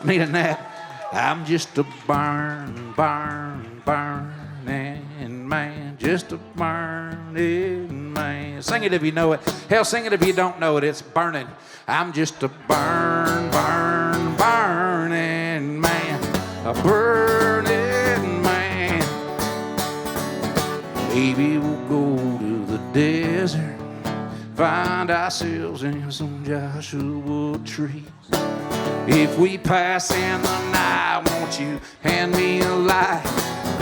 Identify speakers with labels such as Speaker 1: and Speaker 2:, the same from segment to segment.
Speaker 1: I mean that. I'm just a burning man, just a burning man. Sing it if you know it. Hell, sing it if you don't know it. It's burning. I'm just a burning man, a burning man. Maybe we'll go to the desert, find ourselves in some Joshua trees. If we pass in the night, won't you hand me a light?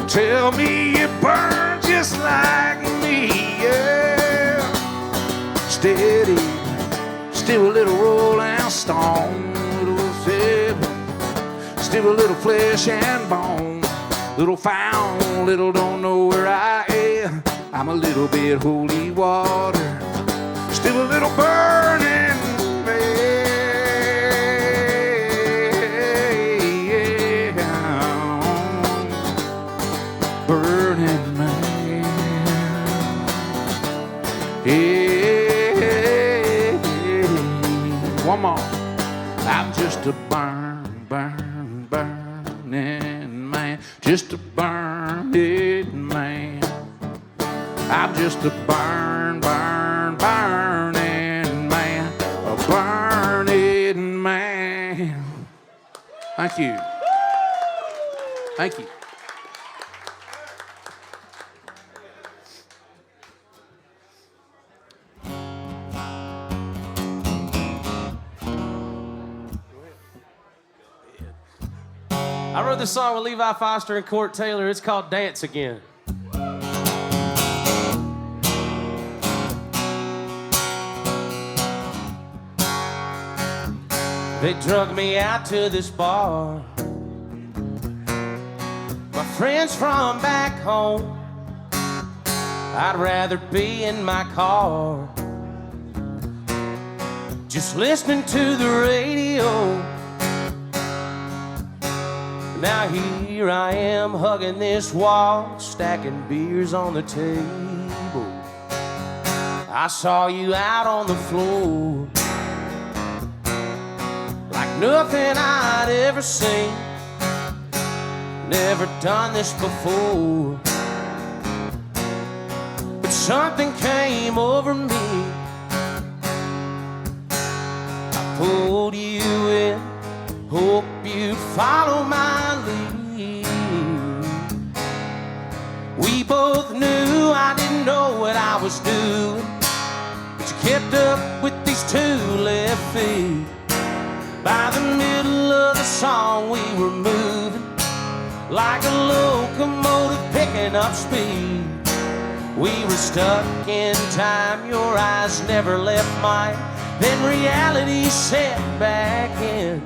Speaker 1: Tell me you burn just like me, yeah. Steady, still a little rolling stone, little feather, still a little flesh and bone, little found, little don't know where I am. I'm a little bit holy water, still a little burning man. Burning man. Hey, one more. I'm just a burning man. Just a burning man. I'm just a burning man. A burning man. Thank you. Thank you.
Speaker 2: I wrote this song with Levi Foster and Court Taylor. It's called Dance Again. They drug me out to this bar. My friends from back home. I'd rather be in my car, just listening to the radio. Now here I am hugging this wall, stacking beers on the table. I saw you out on the floor, like nothing I'd ever seen. Never done this before, but something came over me. I pulled you in, hope you'd follow my lead. We both knew I didn't know what I was doing, but you kept up with these two left feet. By the middle of the song we were moving, like a locomotive picking up speed. We were stuck in time, your eyes never left mine. Then reality set back in.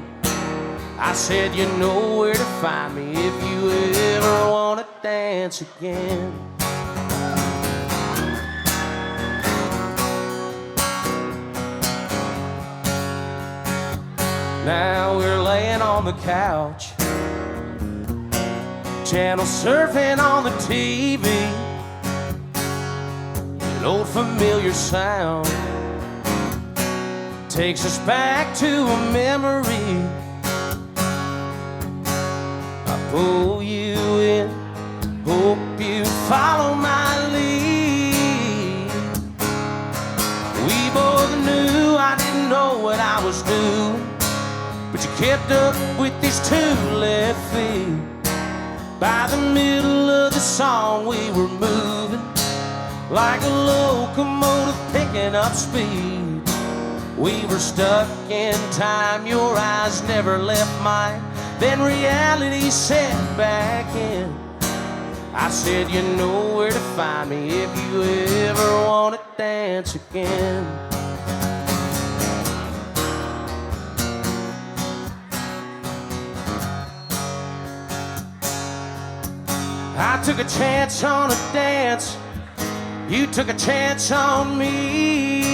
Speaker 2: I said, you know where to find me if you ever want to dance again. Now we're laying on the couch, channel surfing on the TV. An old familiar sound takes us back to a memory. Pull you in, hope you follow my lead. We both knew I didn't know what I was doing, but you kept up with these two left feet. By the middle of the song we were moving, like a locomotive picking up speed. We were stuck in time, your eyes never left mine. Then reality set back in. I said, you know where to find me if you ever want to dance again. I took a chance on a dance, you took a chance on me.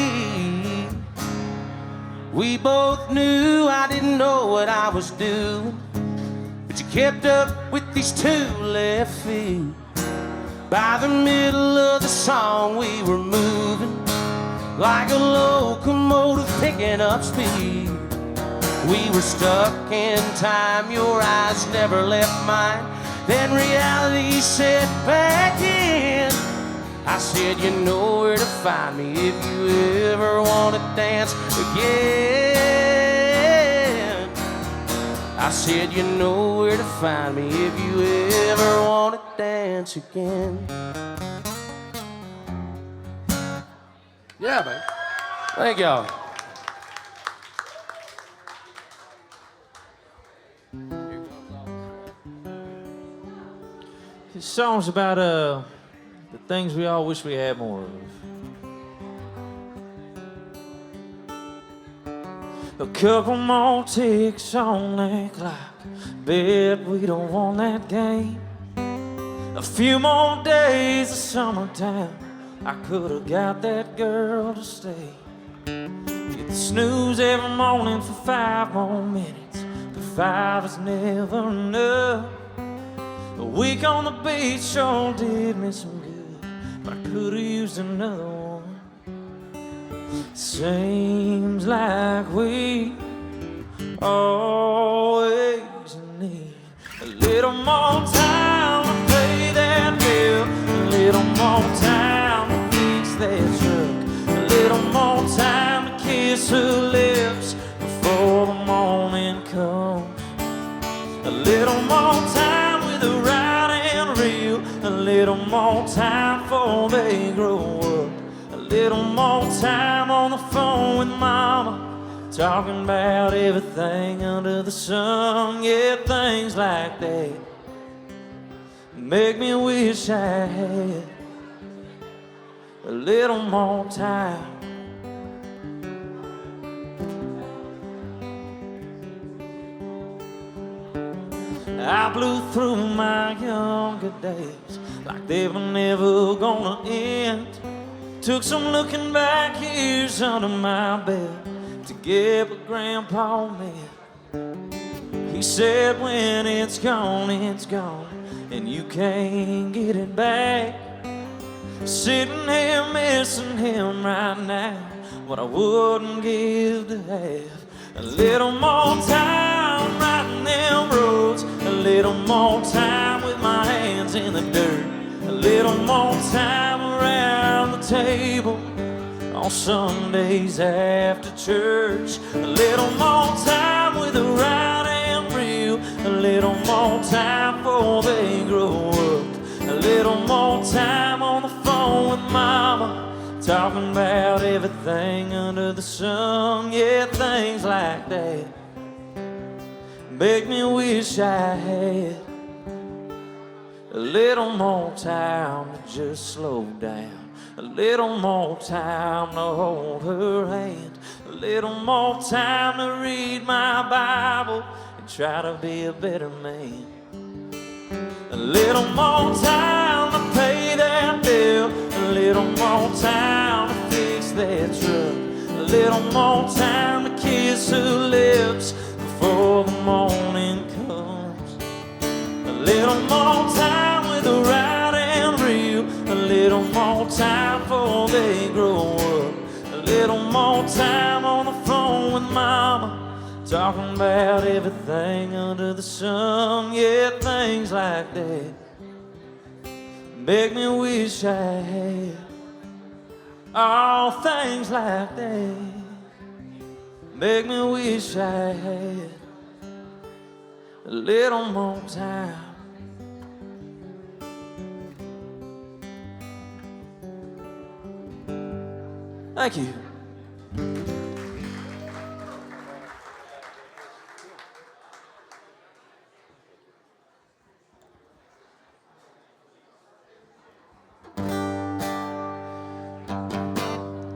Speaker 2: We both knew I didn't know what I was doing, but you kept up with these two left feet. By the middle of the song we were moving like a locomotive picking up speed. We were stuck in time, your eyes never left mine. Then reality set back in. I said, you know where to find me if you ever want to dance again. I said, you know where to find me if you ever want to dance again.
Speaker 1: Yeah, baby.
Speaker 2: Thank y'all.
Speaker 3: This song's about the things we all wish we had more of. A couple more ticks on that clock, bet we don't want that game. A few more days of summertime, I could have got that girl to stay. Get the snooze every morning for 5 more minutes, but 5 is never enough. A week on the beach sure did me some good, but I could have used another one. Seems like we always need a little more time to pay that bill, a little more time to fix that truck, a little more time to kiss her lips before the morning comes, a little more time with the right and real, a little more time before they grow up. A little more time on the phone with mama, talking about everything under the sun. Yeah, things like that make me wish I had a little more time. I blew through my younger days like they were never gonna end. Took some looking back years under my belt to get what Grandpa meant. He said when it's gone, and you can't get it back. Sitting here missing him right now, what I wouldn't give to have. A little more time riding them roads, a little more time with my hands in the dirt, a little more time around the table on Sundays after church, a little more time with the right and real, a little more time before they grow up, a little more time on the phone with mama, talking about everything under the sun. Yeah, things like that make me wish I had a little more time to just slow down, a little more time to hold her hand, a little more time to read my Bible and try to be a better man. A little more time to pay that bill, a little more time to fix that truck, a little more time to kiss her lips before the morning comes, a little more time with the right and real, a little more time before they grow up, a little more time on the phone with mama, talking about everything under the sun. Yeah, things like that make me wish I had. All things like that make me wish I had a little more time. Thank you.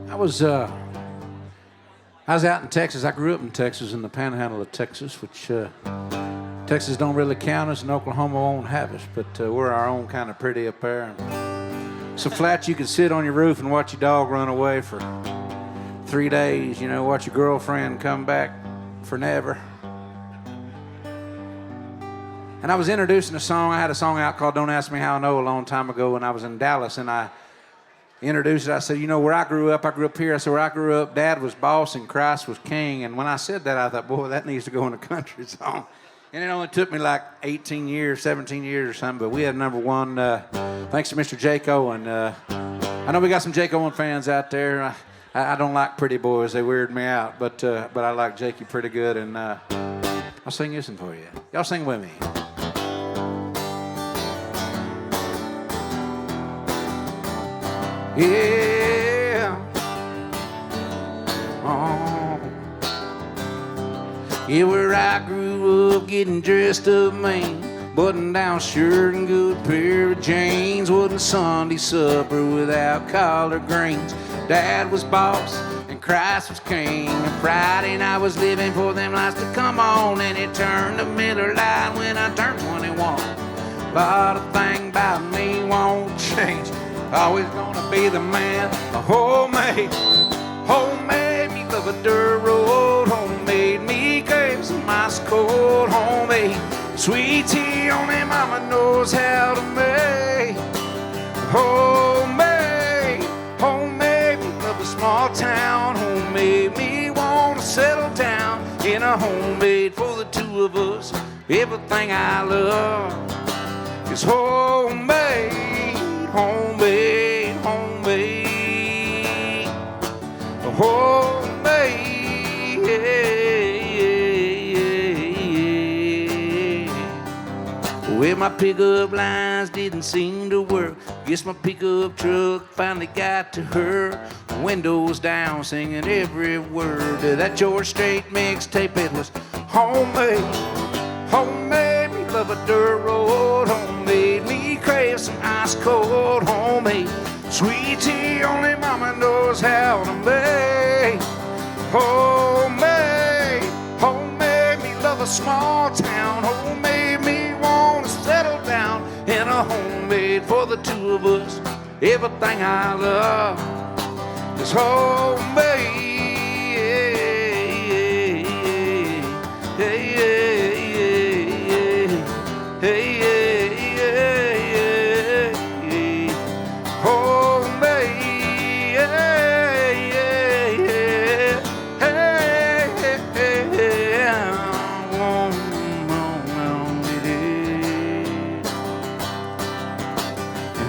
Speaker 1: I was out in Texas. I grew up in Texas, in the panhandle of Texas, which Texas don't really count us, and Oklahoma won't have us, but we're our own kind of pretty up there. So flat you can sit on your roof and watch your dog run away for 3 days, you know, watch your girlfriend come back for never. And And I was introducing a song. I had a song out called Don't Ask Me How I Know a long time ago when I was in Dallas, and I introduced it. I said, you know, where I grew up here. I said, where I grew up, Dad was boss and Christ was king. And when I said that, I thought, boy, that needs to go in a country song. And it only took me like 18 years, 17 years or something, but we had number one thanks to Mr. Jake Owen. I know we got some Jake Owen fans out there. I don't like Pretty Boys. They weird me out, but I like Jakey pretty good, and I'll sing this one for you. Y'all sing with me. Yeah. Oh. Yeah, where I grew up getting dressed up, man. Button-down shirt and good pair of jeans. Wasn't Sunday supper without collard greens. Dad was boss and Christ was king. And Friday night was living for them lights to come on. And it turned to Miller Lite when I turned 21. A lot of things about me won't change. Always gonna be the man. A homemade me love a dirt road. Homemade me crave some ice cold. Homemade sweet tea only mama knows how to make. Homemade me love a small town. Homemade me wanna settle down in a homemade for the two of us. Everything I love is homemade. Homemade, homemade, homemade. Well, my pickup lines didn't seem to work. Guess my pickup truck finally got to her. Windows down, singing every word of that George Strait mixtape. It was homemade, homemade me love a dirt road. Homemade me crave some ice cold. Homemade sweet tea only mama knows how to make. Homemade, homemade me love a small town. Homemade me wanna settle down in a homemade for the two of us. Everything I love is homemade.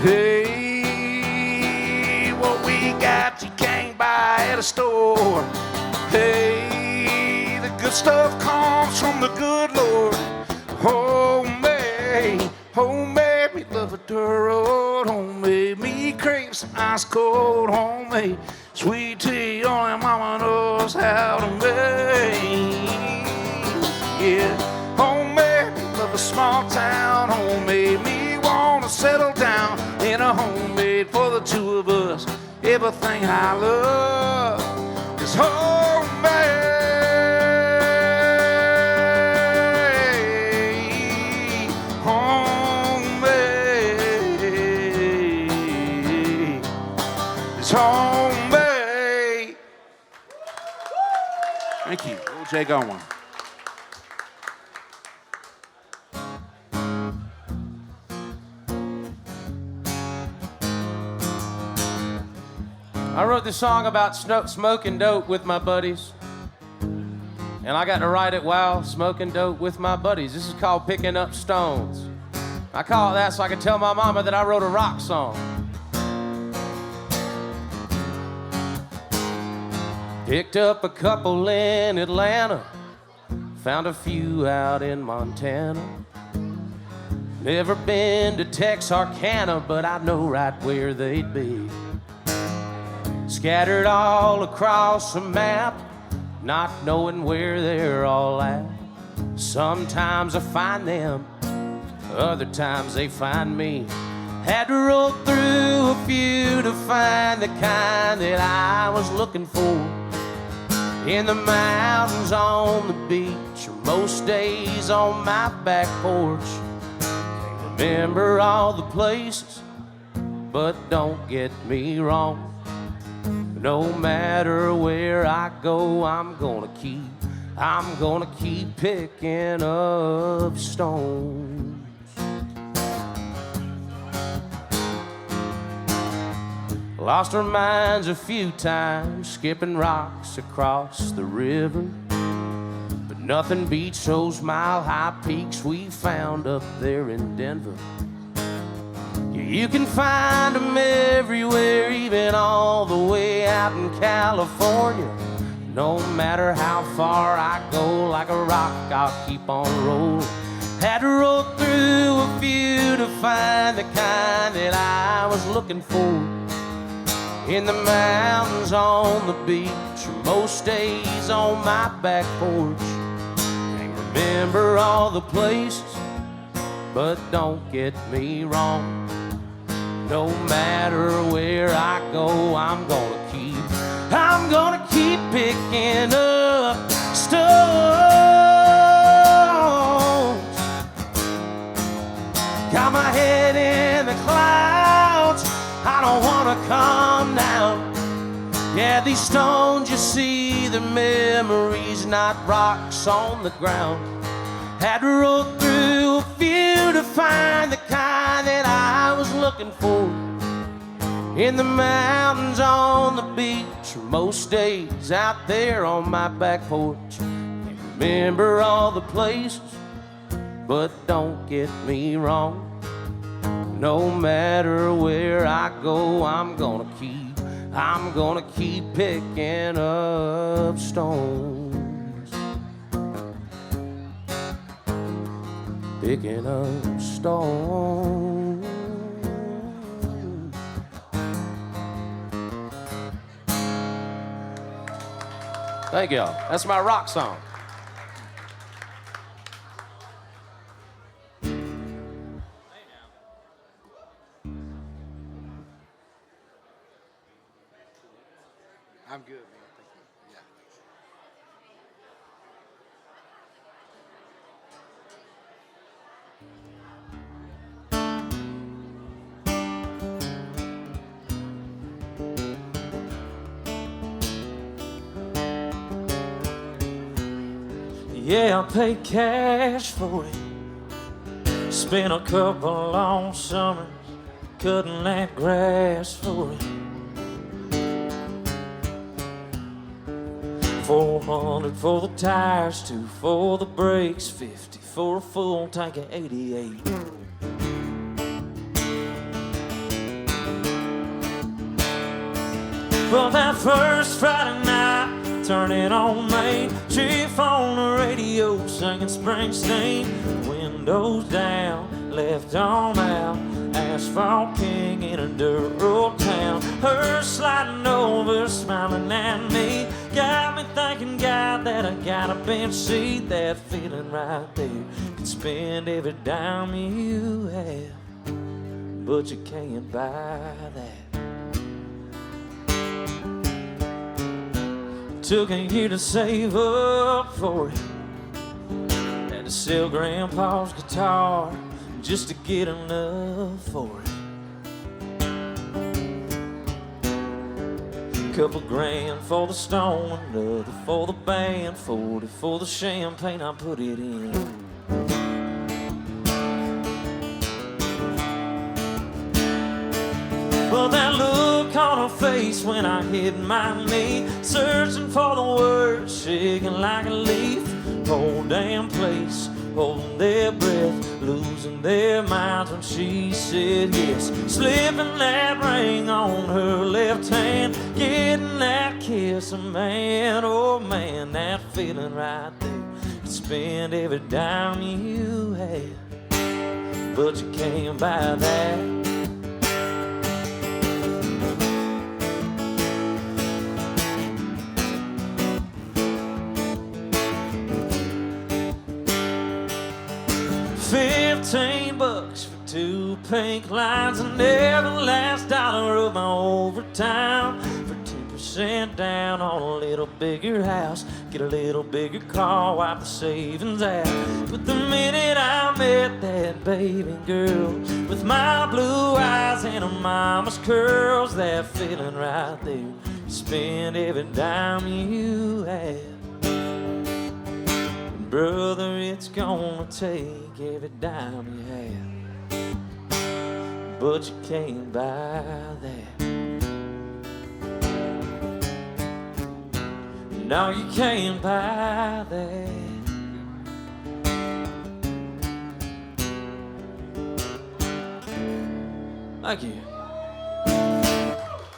Speaker 1: Hey, what we got you can't buy at a store. Hey, the good stuff comes from the good Lord. Homemade, homemade me love a dirt road. Homemade me crave some ice cold. Homemade sweet tea only mama knows how to make. Yeah, homemade me love a small town. Homemade me wanna settle down in a homemade for the two of us. Everything I love is homemade. Homemade. It's homemade. Thank you. We'll take on one.
Speaker 2: I wrote this song about smoking dope with my buddies. And I got to write it while smoking dope with my buddies. This is called Picking Up Stones. I call it that so I can tell my mama that I wrote a rock song. Picked up a couple in Atlanta, found a few out in Montana. Never been to Texarkana, but I know right where they'd be. Scattered all across the map, not knowing where they're all at. Sometimes I find them, other times they find me. Had to roll through a few to find the kind that I was looking for. In the mountains, on the beach, or most days on my back porch. Can't remember all the places, but don't get me wrong. No matter where I go, I'm gonna keep picking up stones. Lost our minds a few times, skipping rocks across the river. But nothing beats those mile-high peaks we found up there in Denver. Yeah, you can find them everywhere, even all the way out in California. No matter how far I go, like a rock, I'll keep on rolling. Had to roll through a few to find the kind that I was looking for. In the mountains, on the beach, or most days on my back porch. Can't remember all the places, but don't get me wrong. No matter where I go, I'm gonna keep picking up stones. Got my head in the clouds, I don't wanna come down. Yeah, these stones you see, the memories, not rocks on the ground. Had to roll through a few to find the kind that I was looking for. In the mountains, on the beach, or most days out there on my back porch. Can't remember all the places, but don't get me wrong. No matter where I go, I'm gonna keep picking up stones. Picking up stones. Thank y'all. That's my rock song.
Speaker 1: I'm good, man. Thank you.
Speaker 3: Yeah, I paid cash for it. Spent a couple long summers cutting that grass for it. 400 for the tires, 2 for the brakes, 50 for a full tank of 88. Well, that first Friday night, turning on Main, chief on the radio, singing Springsteen. Windows down, left arm out, asphalt king in a dirt road town. Her sliding over, smiling at me, got me thinking, God, that I got a bench seat. That feeling right there, could spend every dime you have, but you can't buy that. Took a year to save up for it. Had to sell Grandpa's guitar just to get enough for it. Couple grand for the stone, another for the band, 40 for the champagne I put it in. Well, that look on her face when I hit my knee, searching for the words, shaking like a leaf. Whole damn place, holding their breath, losing their minds when she said yes. Slipping that ring on her left hand, getting that kiss, a man, oh man, that feeling right there. You spend every dime you have, but you can't buy that. $15 for 2 pink lines and every last dollar of my overtime. For 2% down on a little bigger house, get a little bigger car, wipe the savings out. But the minute I met that baby girl with my blue eyes and her mama's curls, that feeling right there, spend every dime you have. Brother, it's gonna take every dime you have, but you can't buy that. No, you can't buy that. Thank you.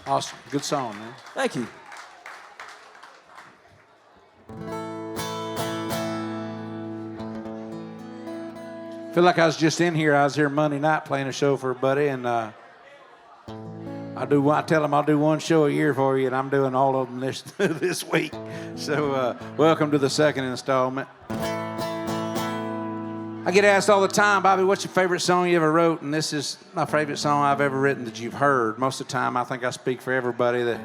Speaker 1: Awesome. Good song, man.
Speaker 3: Thank you.
Speaker 1: Feel like I was just in here. I was here Monday night playing a show for a buddy, and I tell him I'll do one show a year for you, and I'm doing all of them this week. So welcome to the second installment. I get asked all the time, Bobby, what's your favorite song you ever wrote? And this is my favorite song I've ever written that you've heard. Most of the time, I think I speak for everybody that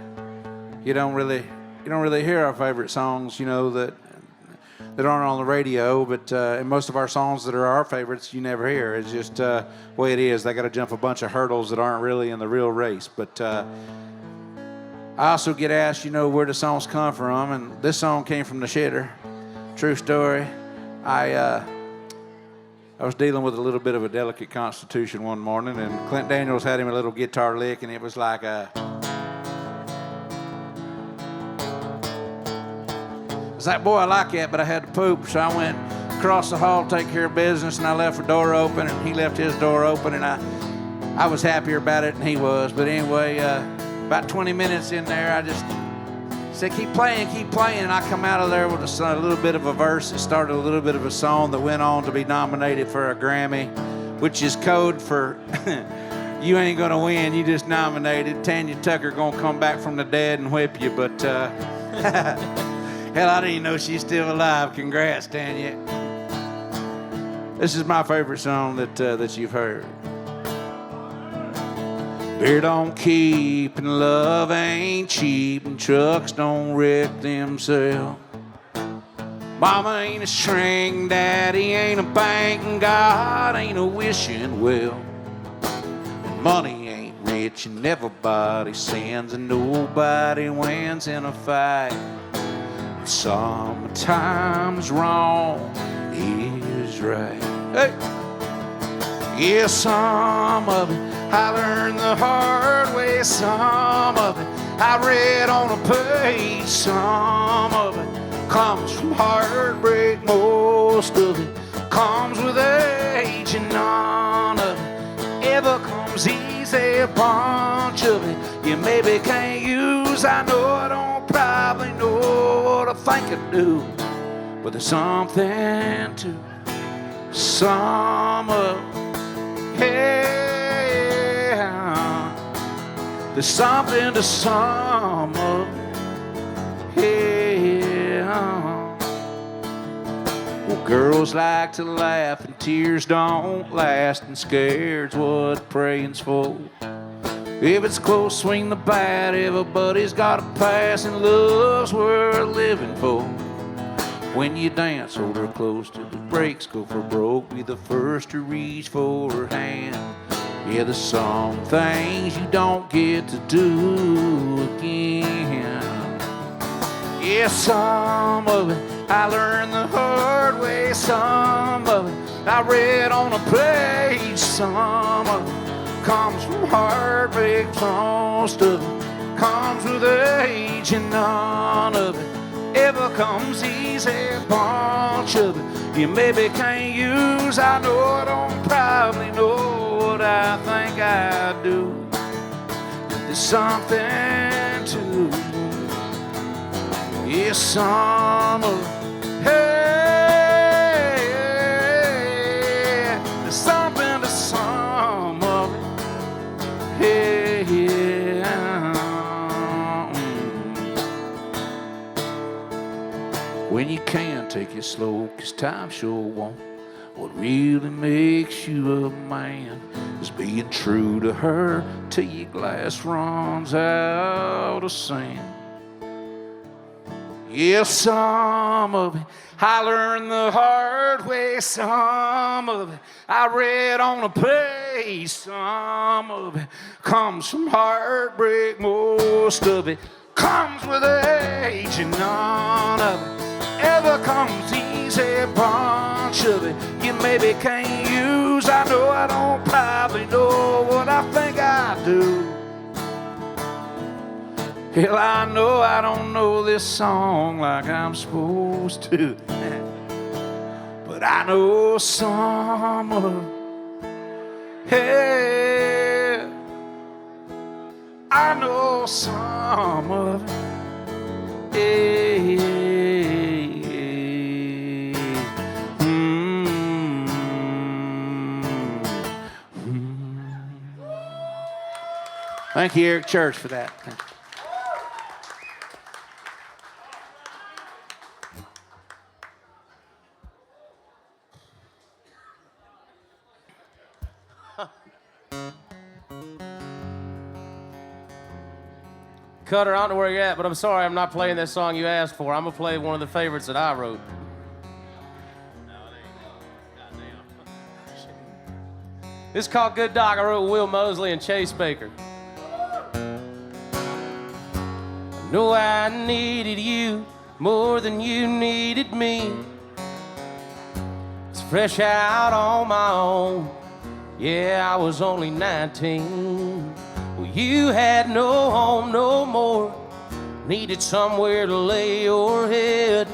Speaker 1: you don't really hear our favorite songs, you know, that aren't on the radio, but and most of our songs that are our favorites you never hear. It's just the way it is. They got to jump a bunch of hurdles that aren't really in the real race. But I also get asked, you know, where the songs come from, and this song came from the shitter. True story. I was dealing with a little bit of a delicate constitution one morning, and Clint Daniels had him a little guitar lick, and it was like a... I was like, boy, I like that, but I had to poop, so I went across the hall to take care of business, and I left the door open, and he left his door open, and I was happier about it than he was. But anyway, about 20 minutes in there, I just said, keep playing, and I come out of there with a little bit of a verse that started a little bit of a song that went on to be nominated for a Grammy, which is code for you ain't gonna win, you just nominated. Tanya Tucker gonna come back from the dead and whip you, but hell, I didn't even know she's still alive. Congrats, Tanya. This is my favorite song that you've heard. Beer don't keep and love ain't cheap and trucks don't wreck themselves. Mama ain't a shrink, daddy ain't a bank, and God ain't a wishing well. And money ain't rich and everybody sins, and nobody wins in a fight. Sometimes wrong is right. Hey! Yeah, some of it I learned the hard way. Some of it I read on a page. Some of it comes from heartbreak. Most of it comes with age, and none of it ever comes easy. A bunch of it you maybe can't use. I know I don't probably know what I think I do, but there's something to some of it. Yeah, there's something to some of it. Yeah. Well, girls like to laugh and tears don't last, and scared's what praying's for. If it's close, swing the bat. Everybody's got a pass, and love's worth living for. When you dance, hold her close till the brakes go for broke. Be the first to reach for her hand. Yeah, there's some things you don't get to do again. Yeah, some of it I learned the hard way. Some of it I read on a page. Some of it comes from heartbreak. Most of it comes with age, and none of it ever comes easy. A bunch of it you maybe can't use. I know I don't probably know what I think I do, but there's something to, yeah, some of it. Hey, there's something to some of it. Hey, yeah. When you can, take it slow, 'cause time sure won't. What really makes you a man is being true to her till your glass runs out of sand. Yeah, some of it I learned the hard way. Some of it I read on a page. Some of it comes from heartbreak. Most of it comes with age, and none of it ever comes easy. A bunch of it you maybe can't use. I know I don't probably know what I think I do. Hell, I know I don't know this song like I'm supposed to, but I know some of it. Hey, I know some of it. Hey, Thank you, Eric Church, for that. Thank you.
Speaker 2: Cutter, I don't know where you're at, but I'm sorry I'm not playing that song you asked for. I'm going to play one of the favorites that I wrote. This is called Good Dog. I wrote with Will Mosley and Chase Baker. I know I needed you more than you needed me. It's fresh out on my own. Yeah, I was only 19. Well, you had no home no more. Needed somewhere to lay your head.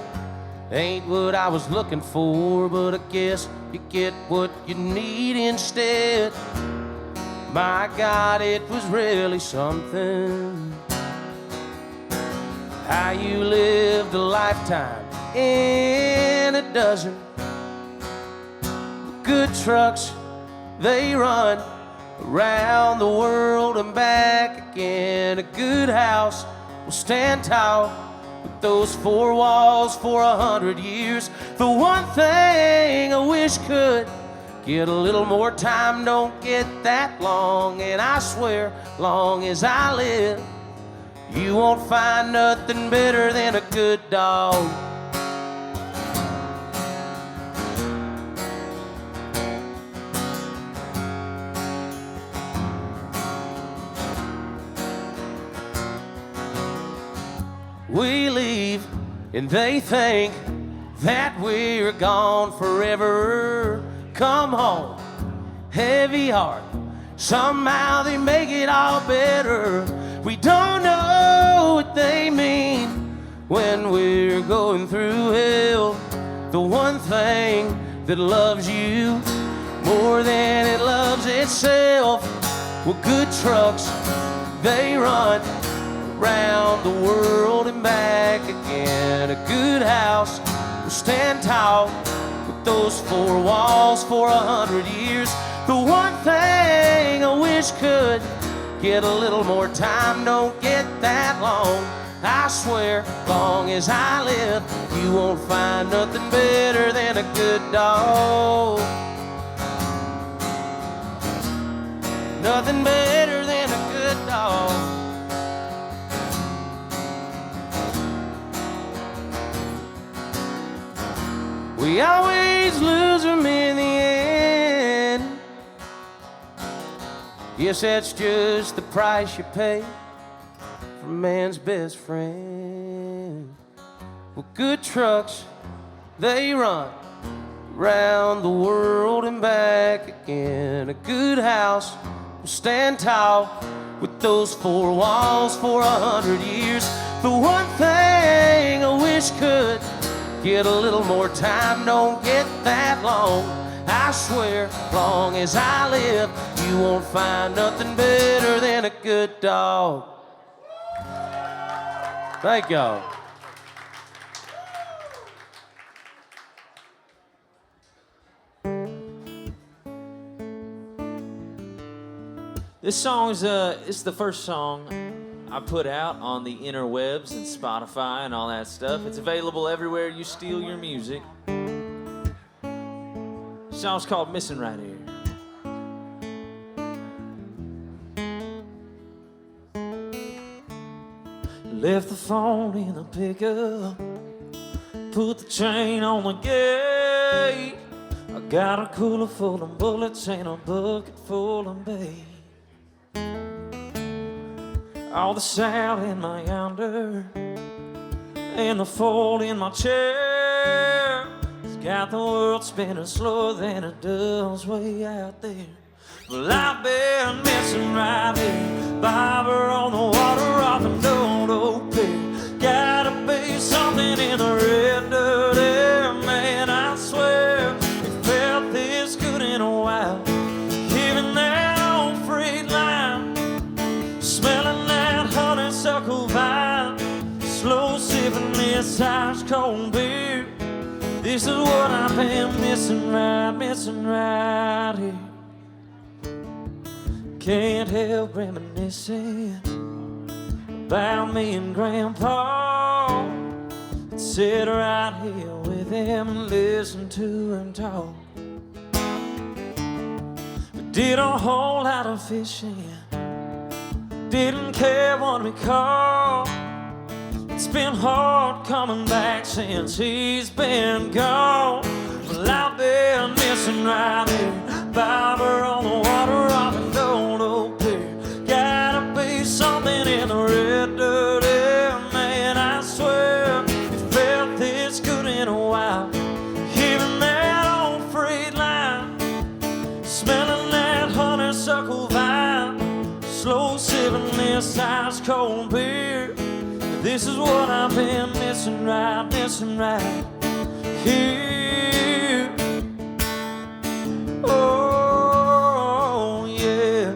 Speaker 2: Ain't what I was looking for, but I guess you get what you need instead. My God, it was really something. How you lived a lifetime in a dozen. Good trucks, they run around the world and back again. A good house will stand tall with those four walls for 100 years. The one thing I wish could get a little more time, don't get that long. And I swear, long as I live, you won't find nothing better than a good dog. We leave and they think that we're gone forever. Come home, heavy heart, somehow they make it all better. We don't know what they mean when we're going through hell. The one thing that loves you more than it loves itself. Well, good trucks, they run around the world and back again. A good house will stand tall with those four walls for 100 years. The one thing I wish could get a little more time, don't get that long. I swear, long as I live, you won't find nothing better than a good dog. Nothing better than a good dog. We always lose them in the end. Yes, that's just the price you pay for man's best friend. Well, good trucks, they run around the world and back again. A good house will stand tall with those four walls for 100 years. The one thing I wish could get a little more time, don't get that long. I swear, long as I live, you won't find nothing better than a good dog. Thank y'all.
Speaker 3: This song's it's the first song I put out on the interwebs and Spotify and all that stuff. It's available everywhere you steal your music. The song's called Missing Right Here. Left the phone in the pickup, put the chain on the gate. I got a cooler full of bullets and a bucket full of bait. All the sound in my yonder and the fold in my chair has got the world spinning slower than it does way out there. Well, I've been missing right here, Bobber on the water, rockin' do-do. this ice cold beer. This is what I've been missing right here. Can't help reminiscing about me and Grandpa. Sit right here with him and listen to him talk. We did a whole lot of fishing, didn't care what we caught. It's been hard coming back since he's been gone. Well, I've been missing right here, Bobber on the water off an old oak pier. Gotta be something in the red dirt air, man, I swear it felt this good in a while. Hearing that old freight line, smelling that honeysuckle vine, slow sipping this ice cold beer. This is what I've been missing right here. Oh, yeah.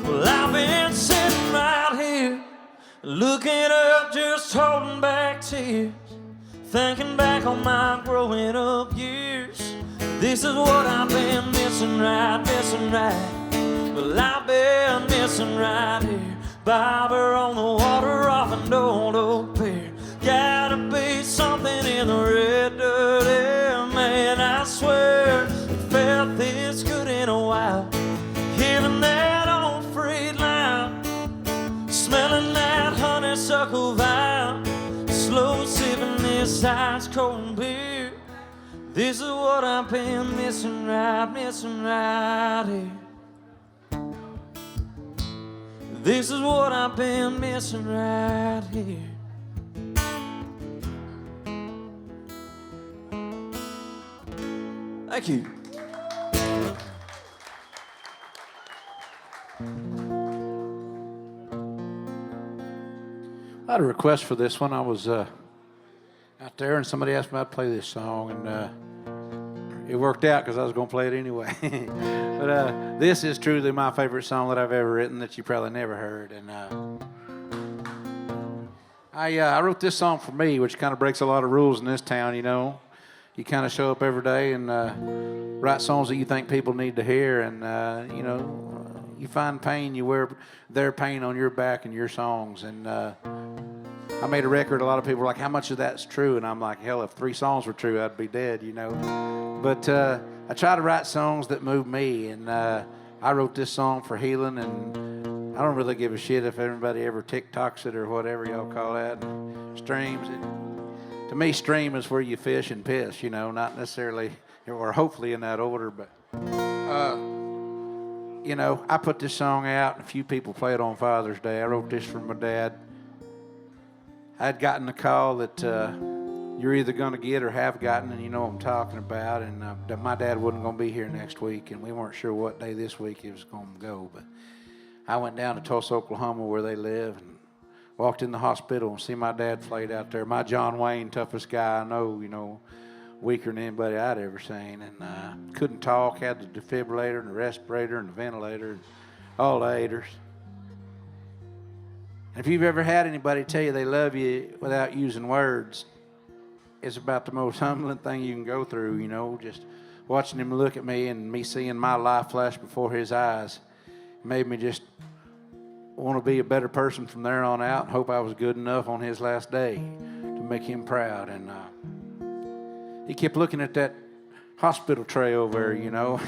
Speaker 3: Well, I've been sitting right here, looking up, just holding back tears, thinking back on my growing up years. This is what I've been missing right. Well, I've been missing right here, Bobber on the water off an old oak pier. Gotta be something in the red dirt air, man, I swear it felt this good in a while. Hearing that old freight line, smelling that honeysuckle vine, slow sipping this ice cold beer. This is what I've been missing right here. This is what I've been missing right here. Thank you.
Speaker 1: I had a request for this one. I was out there and somebody asked me I'd play this song, and it worked out because I was going to play it anyway. But this is truly my favorite song that I've ever written that you probably never heard. And I wrote this song for me, which kind of breaks a lot of rules in this town, you know. You kind of show up every day and write songs that you think people need to hear, and, you know, you find pain, you wear their pain on your back in your songs. And I made a record, a lot of people were like, how much of that's true? And I'm like, hell, if 3 songs were true, I'd be dead, you know. But I try to write songs that move me, and I wrote this song for healing, and I don't really give a shit if everybody ever TikToks it or whatever y'all call that, streams it. To me, stream is where you fish and piss, you know, not necessarily, or hopefully in that order, but, you know, I put this song out, and a few people play it on Father's Day. I wrote this for my dad. I had gotten the call that you're either going to get or have gotten, and you know what I'm talking about, and that my dad wasn't going to be here next week, and we weren't sure what day this week it was going to go, but I went down to Tulsa, Oklahoma, where they live, and walked in the hospital and see my dad played out there. My John Wayne, toughest guy I know, you know, weaker than anybody I'd ever seen, and couldn't talk, had the defibrillator and the respirator and the ventilator and all the aiders. And if you've ever had anybody tell you they love you without using words, it's about the most humbling thing you can go through, you know. Just watching him look at me and me seeing my life flash before his eyes made me just want to be a better person from there on out and hope I was good enough on his last day to make him proud. And he kept looking at that hospital tray over there, you know,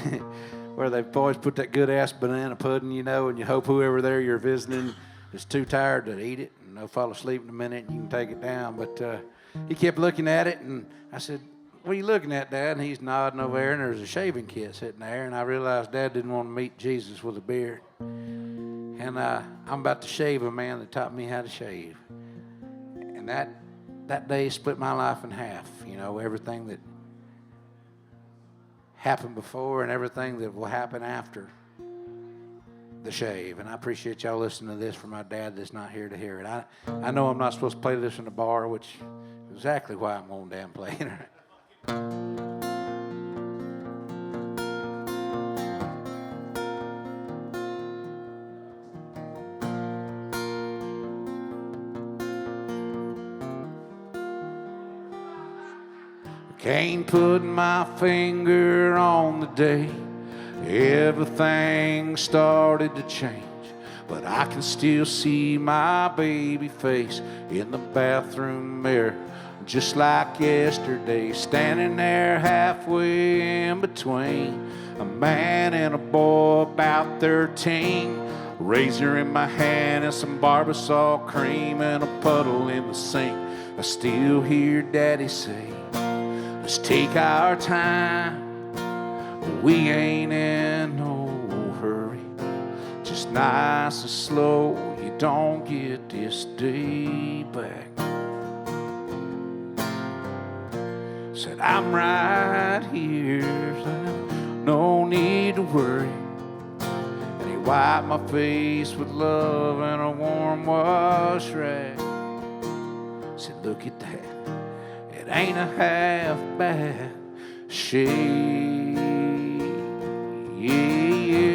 Speaker 1: where they've always put that good-ass banana pudding, you know, and you hope whoever there you're visiting is too tired to eat it, and they'll fall asleep in a minute and you can take it down. But he kept looking at it, and I said, what are you looking at, Dad? And he's nodding over there, and there's a shaving kit sitting there, and I realized Dad didn't want to meet Jesus with a beard. And I'm about to shave a man that taught me how to shave. And that day split my life in half, you know, everything that happened before and everything that will happen after the shave. And I appreciate y'all listening to this for my dad that's not here to hear it. I know I'm not supposed to play this in a bar, which is exactly why I'm going to damn play it. Can't put my finger on the day everything started to change, but I can still see my baby face in the bathroom mirror, just like yesterday, standing there halfway in between a man and a boy about 13. A razor in my hand and some Barbasol cream and a puddle in the sink. I still hear Daddy say, let's take our time. We ain't in no hurry, just nice and slow. You don't get this day back. Said I'm right here, son, no need to worry. And he wiped my face with love and a warm wash rag. Said look at that, it ain't a half bad shade. Yeah.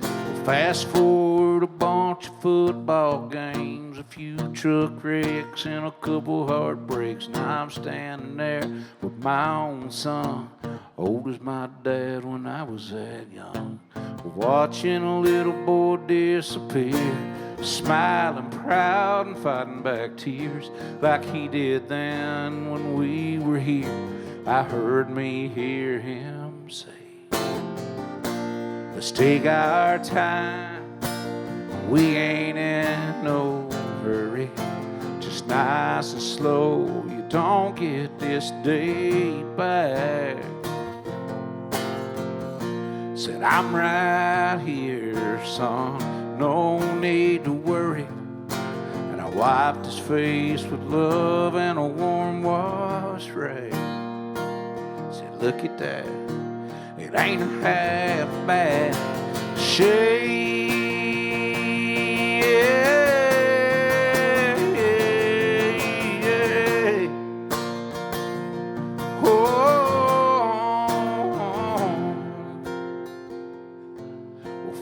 Speaker 1: Well, fast forward a bunch of football games, a few truck wrecks, and a couple heartbreaks. Now I'm standing there with my own son, old as my dad when I was that young, watching a little boy disappear, smiling proud and fighting back tears like he did then when we were here. I heard me hear him say, let's take our time. We ain't in no hurry, just nice and slow. You don't get this day back. Said I'm right here, son, no need to worry. And I wiped his face with love and a warm wash rag. Said look at that, it ain't a half bad shade.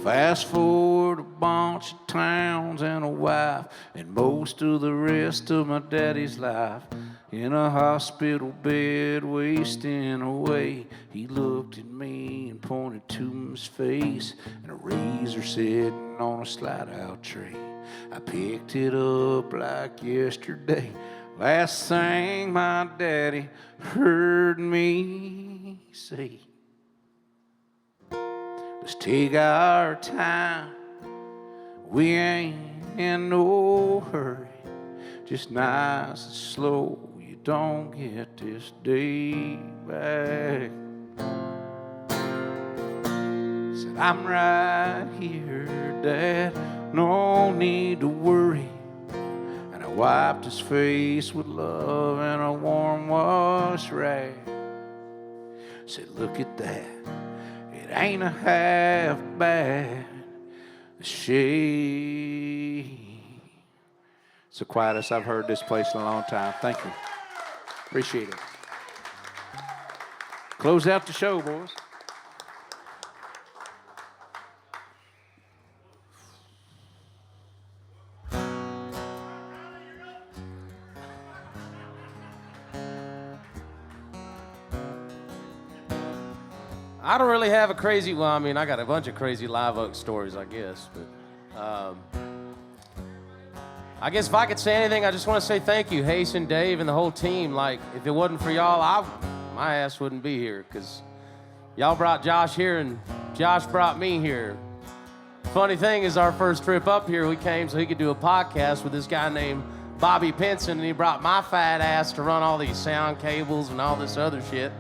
Speaker 1: Fast forward a bunch of towns and a wife, and most of the rest of my daddy's life in a hospital bed, wasting away. He looked at me and pointed to his face, and a razor sitting on a slide-out tray. I picked it up like yesterday, last thing my daddy heard me say. Let's take our time. We ain't in no hurry, just nice and slow. You don't get this day back. Said I'm right here, Dad, no need to worry. And I wiped his face with love and a warm wash rag. Said look at that, it ain't a half bad shade. It's the quietest I've heard this place in a long time. Thank you. Appreciate it. Close out the show, boys.
Speaker 2: I don't really have a crazy, well, I mean, I got a bunch of crazy Live Oak stories, I guess, but I guess if I could say anything, I just want to say thank you, Hayes and Dave and the whole team. Like, if it wasn't for y'all, my ass wouldn't be here, because y'all brought Josh here and Josh brought me here. Funny thing is, our first trip up here, we came so he could do a podcast with this guy named Bobby Pinson, and he brought my fat ass to run all these sound cables and all this other shit.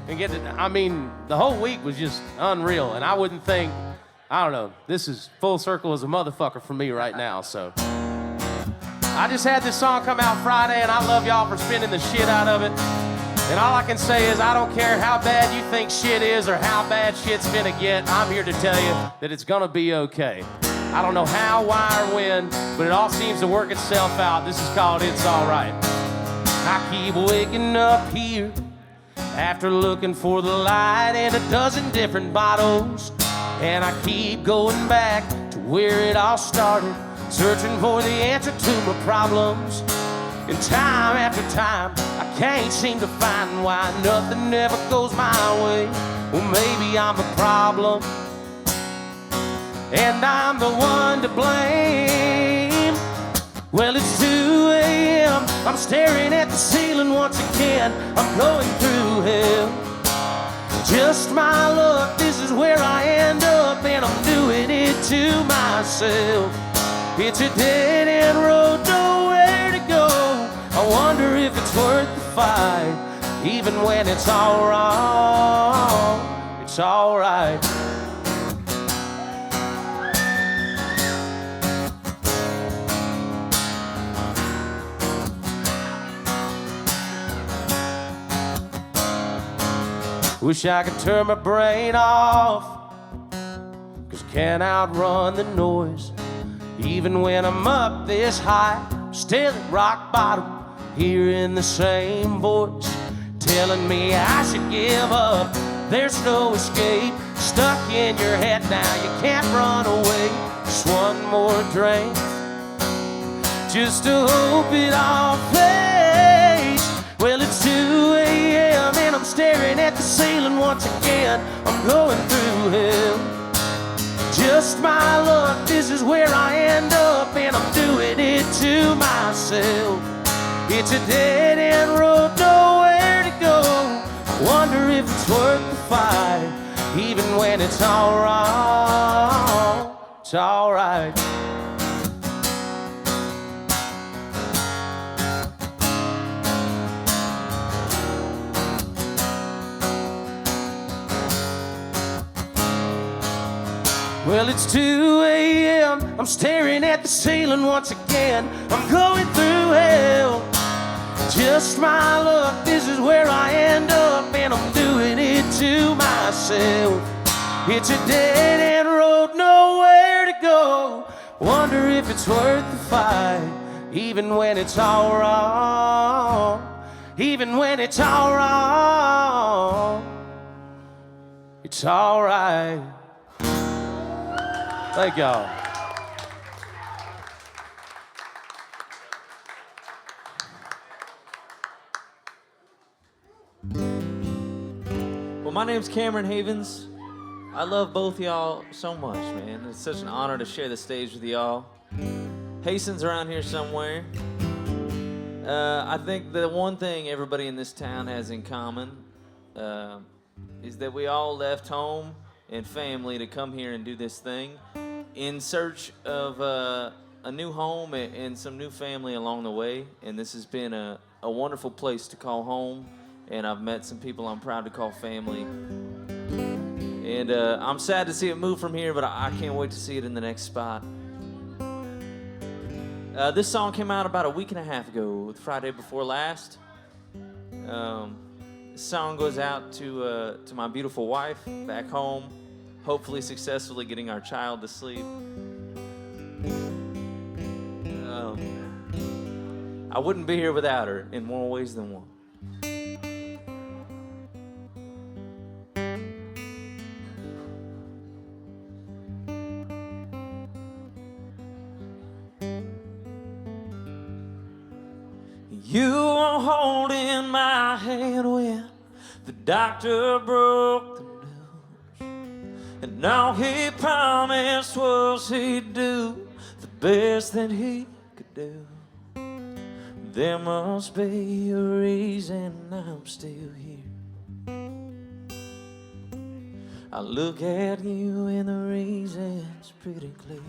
Speaker 2: And get it, I mean, the whole week was just unreal, and I wouldn't think, I don't know, this is full circle as a motherfucker for me right now, so. I just had this song come out Friday, and I love y'all for spinning the shit out of it. And all I can say is I don't care how bad you think shit is or how bad shit's gonna get, I'm here to tell you that it's gonna be okay. I don't know how, why, or when, but it all seems to work itself out. This is called It's Alright. I keep waking up here after looking for the light in a dozen different bottles, and I keep going back to where it all started, searching for the answer to my problems. And time after time, I can't seem to find why nothing ever goes my way. Well, maybe I'm the problem, and I'm the one to blame. Well, it's 2 a.m. I'm staring at the ceiling once again. I'm going through hell. Just my luck, this is where I end up, and I'm doing it to myself. It's a dead-end road, nowhere to go. I wonder if it's worth the fight, even when it's all wrong. It's all right. Wish I could turn my brain off, 'cause I can't outrun the noise. Even when I'm up this high, still at rock bottom, hearing the same voice telling me I should give up. There's no escape, stuck in your head now, you can't run away. Just one more drink, just to hope it all fades. Well, it's 2 a.m. and I'm staring at the ceiling once again. I'm going through hell. Just my luck, this is where I end up, and I'm doing it to myself. It's a dead-end road, nowhere to go. Wonder if it's worth the fight, even when it's all wrong. It's all right. Well, it's 2 a.m. I'm staring at the ceiling once again. I'm going through hell. Just my luck, this is where I end up, and I'm doing it to myself. It's a dead-end road, nowhere to go. Wonder if it's worth the fight, even when it's all wrong. Even when it's all wrong. It's all right. Thank y'all.
Speaker 3: Well, my name's Cameron Havens. I love both y'all so much, man. It's such an honor to share the stage with y'all. Hason's around here somewhere. I think the one thing everybody in this town has in common is that we all left home and family to come here and do this thing in search of a new home and some new family along the way. And this has been a wonderful place to call home, and I've met some people I'm proud to call family. And I'm sad to see it move from here, but I can't wait to see it in the next spot. This song came out about a week and a half ago, Friday before last. This song goes out to my beautiful wife back home, hopefully successfully getting our child to sleep. I wouldn't be here without her in more ways than one. You were holding my hand when the doctor broke the news, and all he promised was he'd do the best that he could do. There must be a reason I'm still here. I look at you and the reason's pretty clear.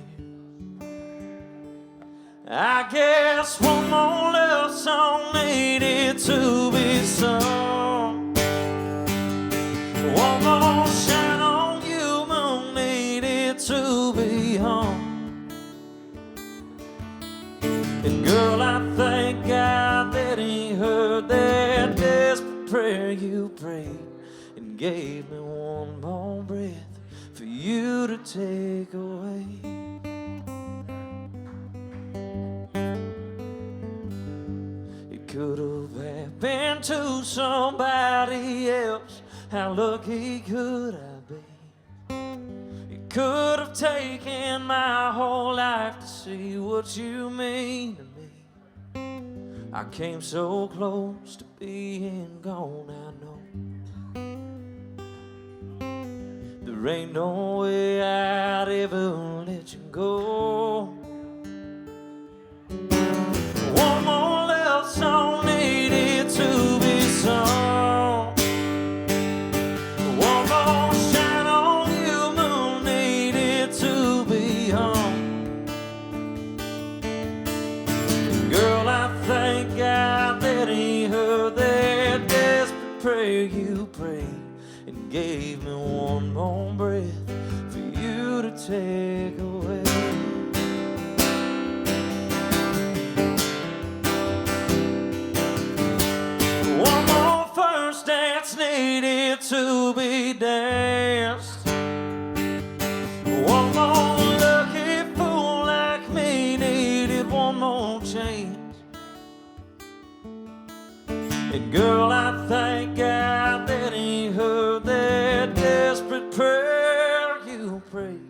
Speaker 3: I guess one more love song needed to be sung. One more shine on you moon needed to be hung. And girl, I thank God that he heard that desperate prayer you prayed and gave me one more breath for you to take away. Could have happened to somebody else. How lucky could I be? It could have taken my whole life to see what you mean to me. I came so close to being gone, I know. There ain't no way I'd ever let you go. One more love song needed to be sung. One more shine on you moon needed to be hung. Girl, I thank God that He heard that desperate prayer you prayed and gave me one more breath for you to take away. One more first dance needed to be danced. One more lucky fool like me needed one more chance. And girl, I thank God that He heard that desperate prayer you prayed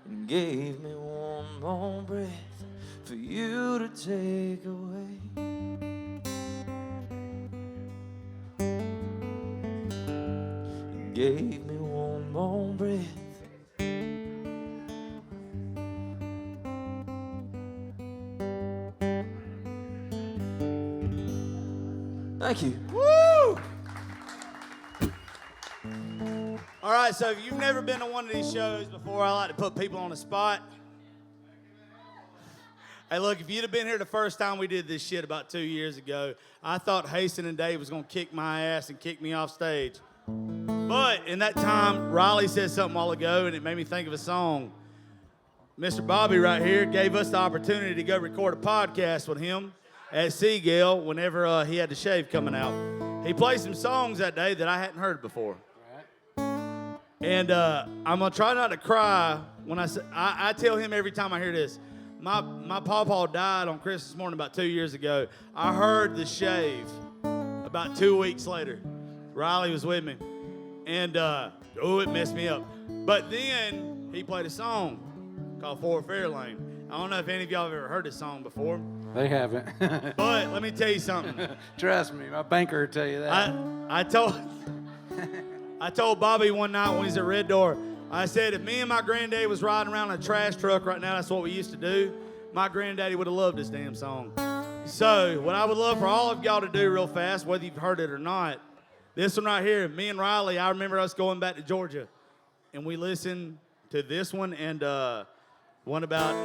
Speaker 3: and gave me one more breath for you to take away. And gave me one more breath. Thank you.
Speaker 4: Woo! All right, so if you've never been to one of these shows before, I like to put people on the spot. Hey, look, if you'd have been here the first time we did this shit about 2 years ago, I thought Hasten and Dave was going to kick my ass and kick me off stage. But in that time, Riley said something a while ago, and it made me think of a song. Mr. Bobby right here gave us the opportunity to go record a podcast with him at Seagull whenever he had the shave coming out. He played some songs that day that I hadn't heard before. And I'm going to try not to cry when I tell him every time I hear this. My pawpaw died on Christmas morning about 2 years ago. I heard the shave about 2 weeks later. Riley was with me. And, it messed me up. But then he played a song called Fort Fairlane. I don't know if any of y'all have ever heard this song before.
Speaker 5: They haven't.
Speaker 4: But let me tell you something.
Speaker 5: Trust me, my banker will tell you that.
Speaker 4: I told Bobby one night when he's at Red Door, I said, if me and my granddaddy was riding around in a trash truck right now, that's what we used to do, my granddaddy would have loved this damn song. So what I would love for all of y'all to do real fast, whether you've heard it or not, this one right here, me and Riley, I remember us going back to Georgia, and we listened to this one and one about,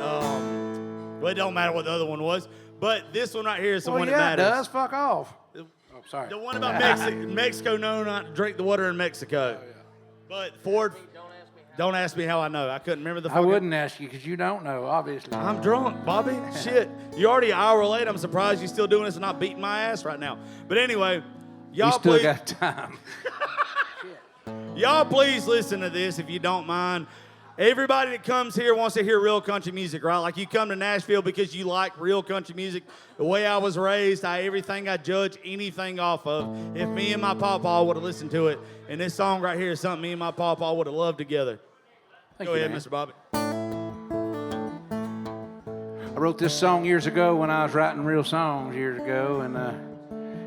Speaker 4: well, it don't matter what the other one was, but this one right here is the one that matters.
Speaker 5: It does. Fuck off. Oh, sorry.
Speaker 4: The one about Mexico, no, not to drink the water in Mexico. Oh, yeah. But Ford, don't ask me how I know. I couldn't remember the fucking... I
Speaker 5: wouldn't ask you because you don't know, obviously.
Speaker 4: I'm drunk, Bobby. Shit. You're already an hour late. I'm surprised you're still doing this and not beating my ass right now. But anyway, y'all
Speaker 5: still
Speaker 4: please...
Speaker 5: got time.
Speaker 4: Y'all please listen to this if you don't mind. Everybody that comes here wants to hear real country music, right? Like you come to Nashville because you like real country music. The way I was raised, everything I judge anything off of. If me and my pawpaw would have listened to it, and this song right here is something me and my pawpaw would have loved together. Go ahead, Mr. Bobby.
Speaker 5: I wrote this song years ago when I was writing real songs years ago, and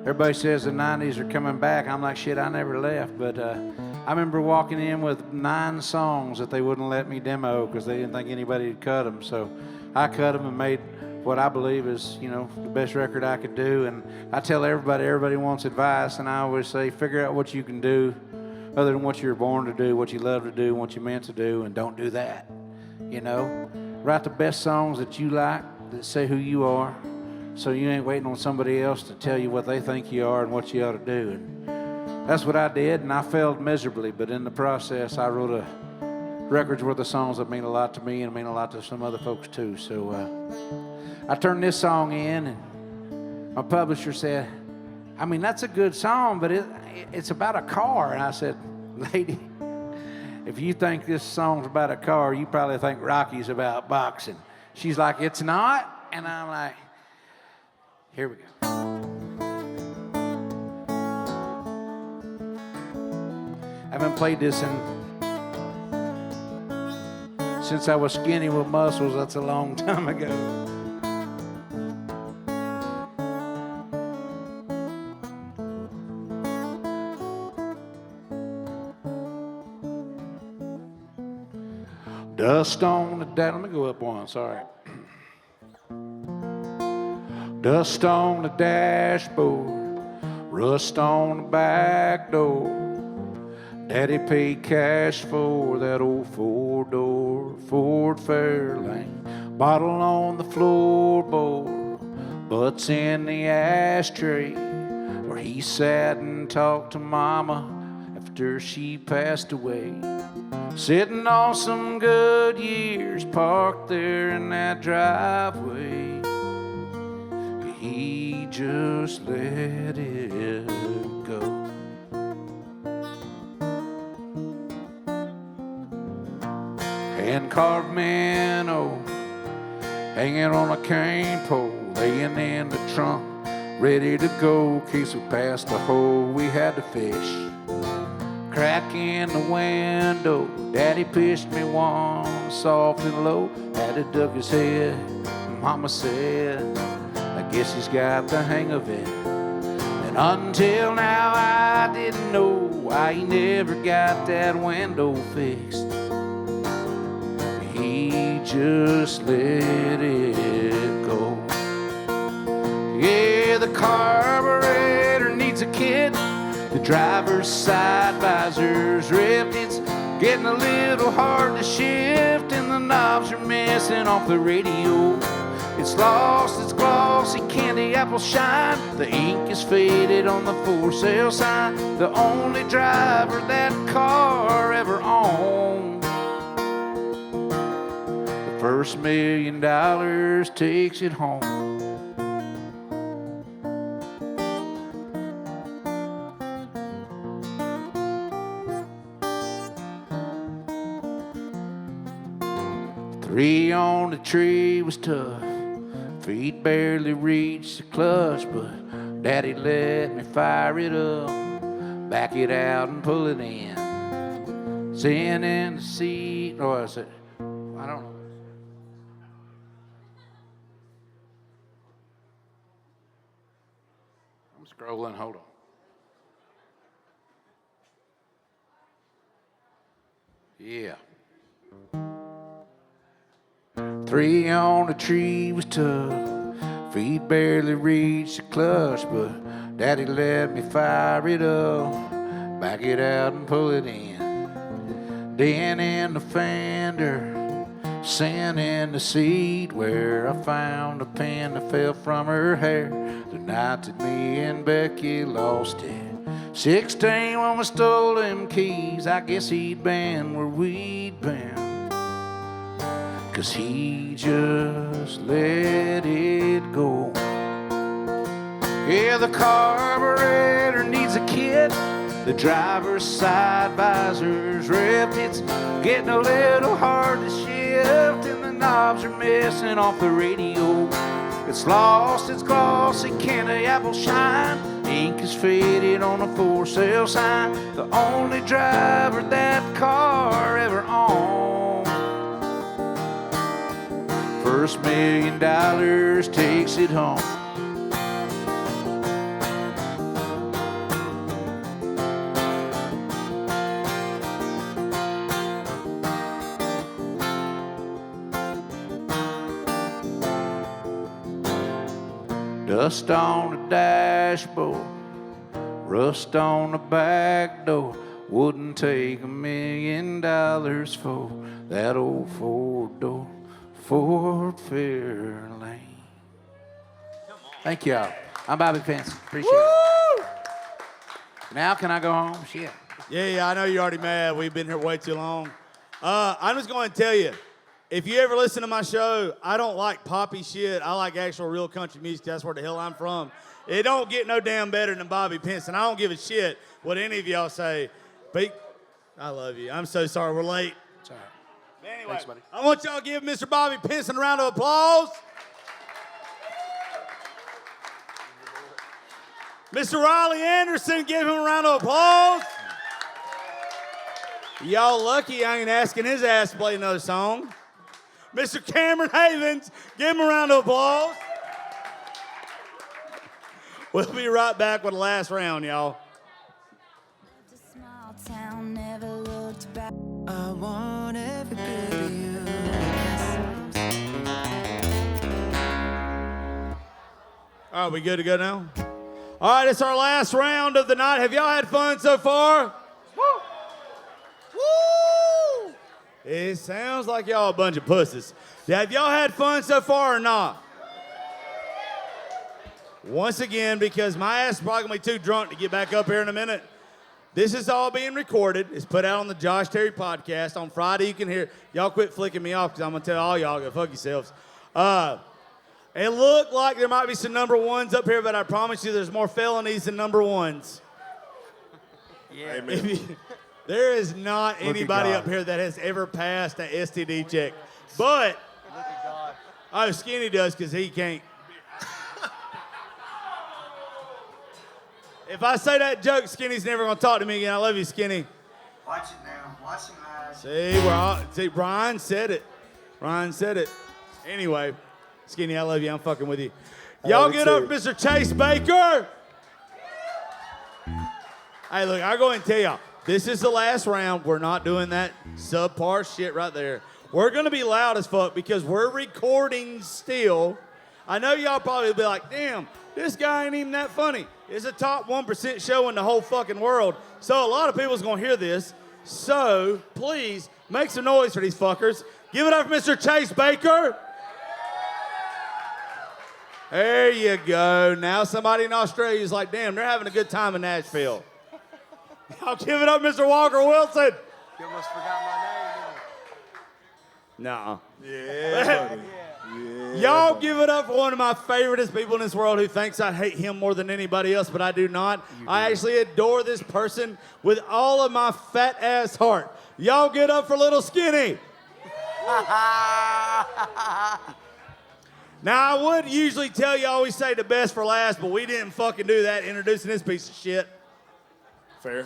Speaker 5: everybody says the 90s are coming back. I'm like, shit, I never left, but I remember walking in with 9 songs that they wouldn't let me demo because they didn't think anybody would cut them. So I cut them and made what I believe is, the best record I could do. And I tell everybody wants advice, and I always say, figure out what you can do other than what you were born to do, what you love to do, what you meant to do, and don't do that. Write the best songs that you like, that say who you are, so you ain't waiting on somebody else to tell you what they think you are and what you ought to do. And that's what I did, and I failed miserably, but in the process, I wrote a record's worth of songs that mean a lot to me and mean a lot to some other folks too. So I turned this song in, and my publisher said, that's a good song, but it's about a car. And I said, lady, if you think this song's about a car, you probably think Rocky's about boxing. She's like, it's not? And I'm like, here we go. I haven't played this since I was skinny with muscles. That's a long time ago. Dust on the let me go up one, sorry. Dust on the dashboard, rust on the back door. Daddy paid cash for that old four-door Ford Fairlane. Bottle on the floorboard, butts in the ashtray, where he sat and talked to Mama after she passed away. Sitting on some good years parked there in that driveway. He just let it go. Hand-carved minnow hanging on a cane pole, laying in the trunk, ready to go. In case we passed the hole, we had to fish. Crack in the window, Daddy pitched me one soft and low. Daddy dug his head, Mama said, I guess he's got the hang of it. And until now I didn't know why he never got that window fixed. He just let it go. Yeah, the carburetor needs a kit. The driver's side visor's ripped. It's getting a little hard to shift, and the knobs are missing off the radio. It's lost its glossy candy apple shine. The ink is faded on the for sale sign. The only driver that car ever owned. The first $1 million takes it home. Three on the tree was tough. Feet barely reached the clutch, but Daddy let me fire it up, back it out and pull it in. Sitting in the seat, or I said, I don't know. I'm scrolling, hold on. Yeah. Three on the tree was tough. Feet barely reached the clutch, but Daddy let me fire it up, back it out and pull it in. Then in the fender, sand in the seat, where I found a pin that fell from her hair the night that me and Becky lost it. 16 when we stole them keys, I guess he'd been where we'd been. 'Cause he just let it go. Yeah, the carburetor needs a kit. The driver's side visor's ripped. It's getting a little hard to shift, and the knobs are missing off the radio. It's lost its glossy candy apple shine. Ink is faded on the for sale sign. The only driver that car ever owned. First $1 million takes it home. Dust on the dashboard, rust on the back door. Wouldn't take $1 million for that old four-door Ford Fairlane. Thank y'all. I'm Bobby Pence. Appreciate it. Now can I go home? Shit.
Speaker 4: Yeah, I know you're already mad. We've been here way too long. I'm just going to tell you, if you ever listen to my show, I don't like poppy shit. I like actual real country music. That's where the hell I'm from. It don't get no damn better than Bobby Pence, and I don't give a shit what any of y'all say. But I love you. I'm so sorry we're late.
Speaker 5: It's all right.
Speaker 4: But anyway,
Speaker 5: Thanks, buddy.
Speaker 4: I want y'all to give Mr. Bobby Pence a round of applause. Mr. Riley Anderson, give him a round of applause. Y'all lucky I ain't asking his ass to play another song. Mr. Cameron Havens, give him a round of applause. We'll be right back with the last round, y'all.
Speaker 6: Small town never looked looked back. I want every bit of you.
Speaker 4: All right, we good to go now? All right, it's our last round of the night. Have y'all had fun so far? Woo! Woo! It sounds like y'all a bunch of pussies. Have y'all had fun so far or not? Once again, because my ass is probably going to be too drunk to get back up here in a minute, this is all being recorded. It's put out on the Josh Terry podcast. On Friday, you can hear. Y'all quit flicking me off because I'm going to tell all y'all, go fuck yourselves. It looked like there might be some number ones up here, but I promise you there's more felonies than number ones.
Speaker 7: Yeah.
Speaker 4: There is not anybody up here that has ever passed an STD check. But, oh, Skinny does because he can't. If I say that joke, Skinny's never going to talk to me again. I love you, Skinny.
Speaker 7: Watch it now. Watch him eyes.
Speaker 4: See, Brian said it. Brian said it. Anyway, Skinny, I love you. I'm fucking with you. Y'all get up, Mr. Chase Baker. Hey, look, I'll go ahead and tell y'all. This is the last round. We're not doing that subpar shit right there. We're going to be loud as fuck because we're recording still. I know y'all probably be like, damn, this guy ain't even that funny. It's a top 1% show in the whole fucking world. So a lot of people's going to hear this. So please make some noise for these fuckers. Give it up for Mr. Chase Baker. There you go. Now somebody in Australia is like, damn, they're having a good time in Nashville. Y'all give it up, Mr. Walker Wilson.
Speaker 7: You almost forgot my name,
Speaker 4: Nah.
Speaker 7: Yeah, buddy.
Speaker 4: Y'all give it up for one of my favoriteest people in this world who thinks I hate him more than anybody else, but I do not. I actually adore this person with all of my fat ass heart. Y'all get up for Little Skinny. Now, I would usually tell you always say the best for last, but we didn't fucking do that introducing this piece of shit.
Speaker 7: Fair.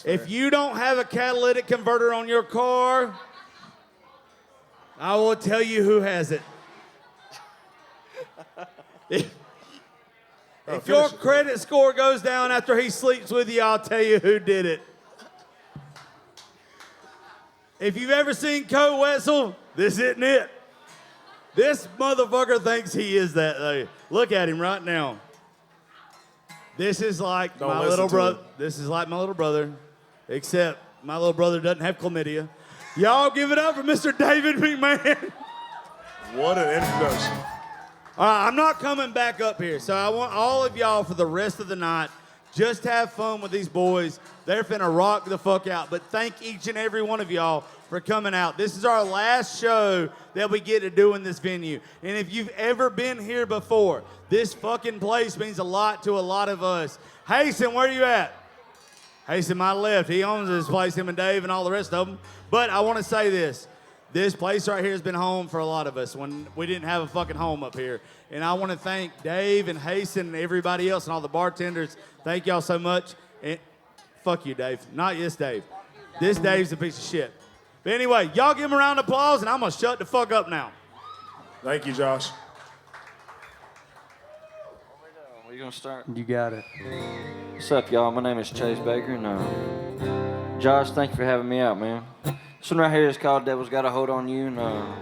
Speaker 4: If you don't have a catalytic converter on your car, I will tell you who has it. If your credit score goes down after he sleeps with you, I'll tell you who did it. If you've ever seen Coe Wetzel, this isn't it. This motherfucker thinks he is that, though. Look at him right now. This is like my little brother. This is like my little brother, except my little brother doesn't have chlamydia. Y'all give it up for Mr. David McMahon.
Speaker 7: What an introduction.
Speaker 4: All right, I'm not coming back up here, so I want all of y'all for the rest of the night, just have fun with these boys. They're finna rock the fuck out. But thank each and every one of y'all for coming out. This is our last show that we get to do in this venue. And if you've ever been here before, this fucking place means a lot to a lot of us. Hasten, where you at? Hasten, my left. He owns this place, him and Dave and all the rest of them. But I want to say this. This place right here has been home for a lot of us when we didn't have a fucking home up here. And I want to thank Dave and Hasten and everybody else and all the bartenders. Thank y'all so much. And fuck you, Dave. Not this Dave. This Dave's a piece of shit. But anyway, y'all give him a round of applause, and I'm going to shut the fuck up now.
Speaker 7: Thank you, Josh.
Speaker 3: Are you going to start?
Speaker 5: You got it.
Speaker 3: What's up, y'all? My name is Chase Baker, and Josh, thank you for having me out, man. This one right here is called Devil's Got a Hold on You, and I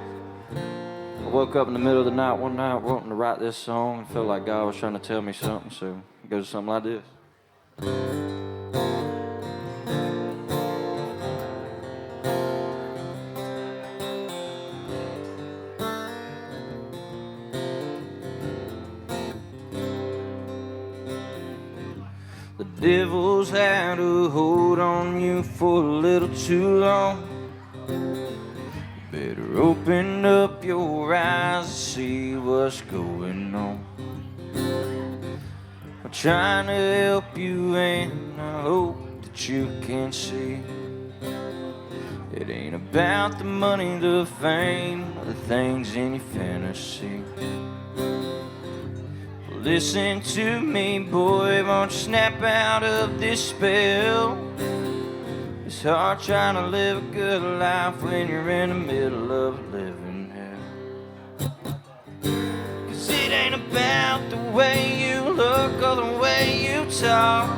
Speaker 3: woke up in the middle of the night one night wanting to write this song and felt like God was trying to tell me something, so it goes something like this. The devil's had a hold on you for a little too long. Better open up your eyes and see what's going on. I'm trying to help you and I hope that you can see. It ain't about the money, the fame, or the things in your fantasy. Listen to me, boy, won't you snap out of this spell? It's hard trying to live a good life when you're in the middle of living hell. 'Cause it ain't about the way you look or the way you talk,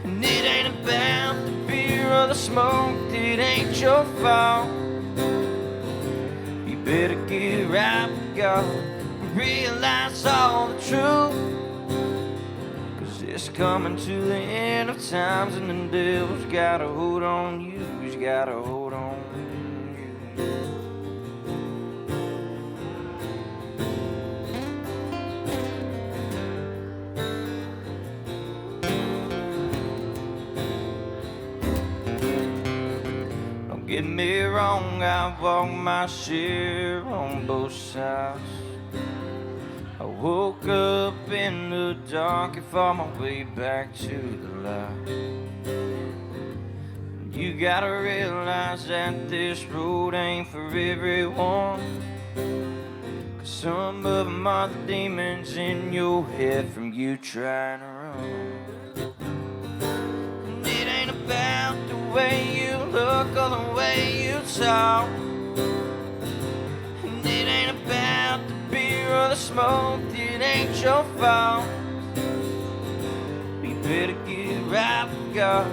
Speaker 3: and it ain't about the
Speaker 2: smoke, it ain't your fault. You better get right with God and realize all the truth. Cause it's coming to the end of times, and the devil's got a hold on you. He's got a hold on you. Get me wrong, I've walked my share on both sides. I woke up in the dark and fought my way back to the light. You gotta realize that this road ain't for everyone. Cause some of them are the demons in your head from you trying to run. And it ain't about the way you look or the way you talk. And it ain't about the beer or the smoke, it ain't your fault. You better get right with God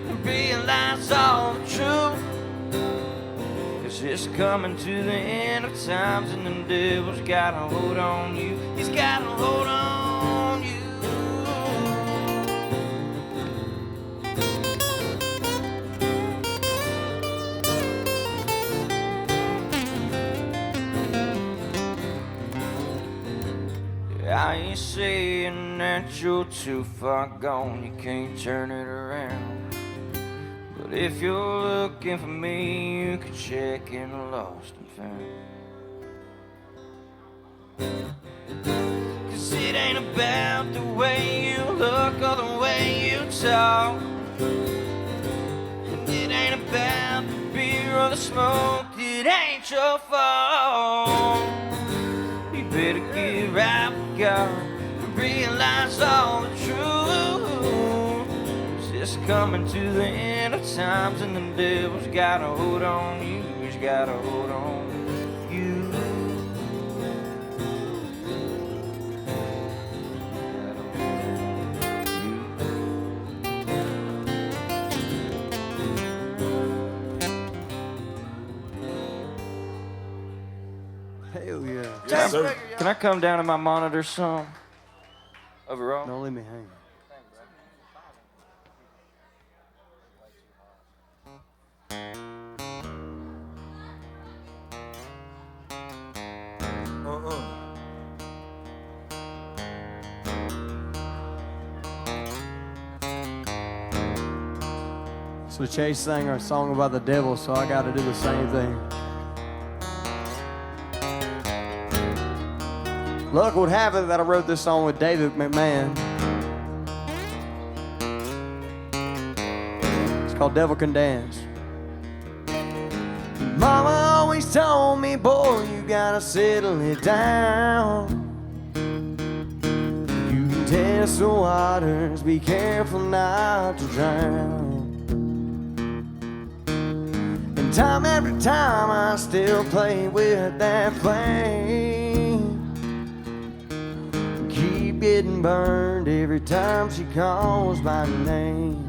Speaker 2: and realize all the truth. Cause it's coming to the end of times, and the devil's got a hold on you. He's got a hold on you. I ain't saying that you're too far gone, you can't turn it around. But if you're looking for me, you can check in Lost and Found. Cause it ain't about the way you look or the way you talk. And it ain't about the beer or the smoke, it ain't your fault. You better get right with God and realize all the truth. It's coming to the end of times, and the devil's got a hold on you. He's got a hold on you.
Speaker 7: Hell yeah.
Speaker 3: Yes, sir.
Speaker 2: Can I come down to my monitor some? Overall?
Speaker 7: Don't leave me hanging. So Chase sang our song about the devil, so I got to do the same thing. Luck would have it that I wrote this song with David McMahon. It's called Devil Can Dance. Mama always told me, boy, you gotta settle it down. You can test the waters, be careful not to drown. And time after time I still play with that flame. Keep getting burned every time she calls my name.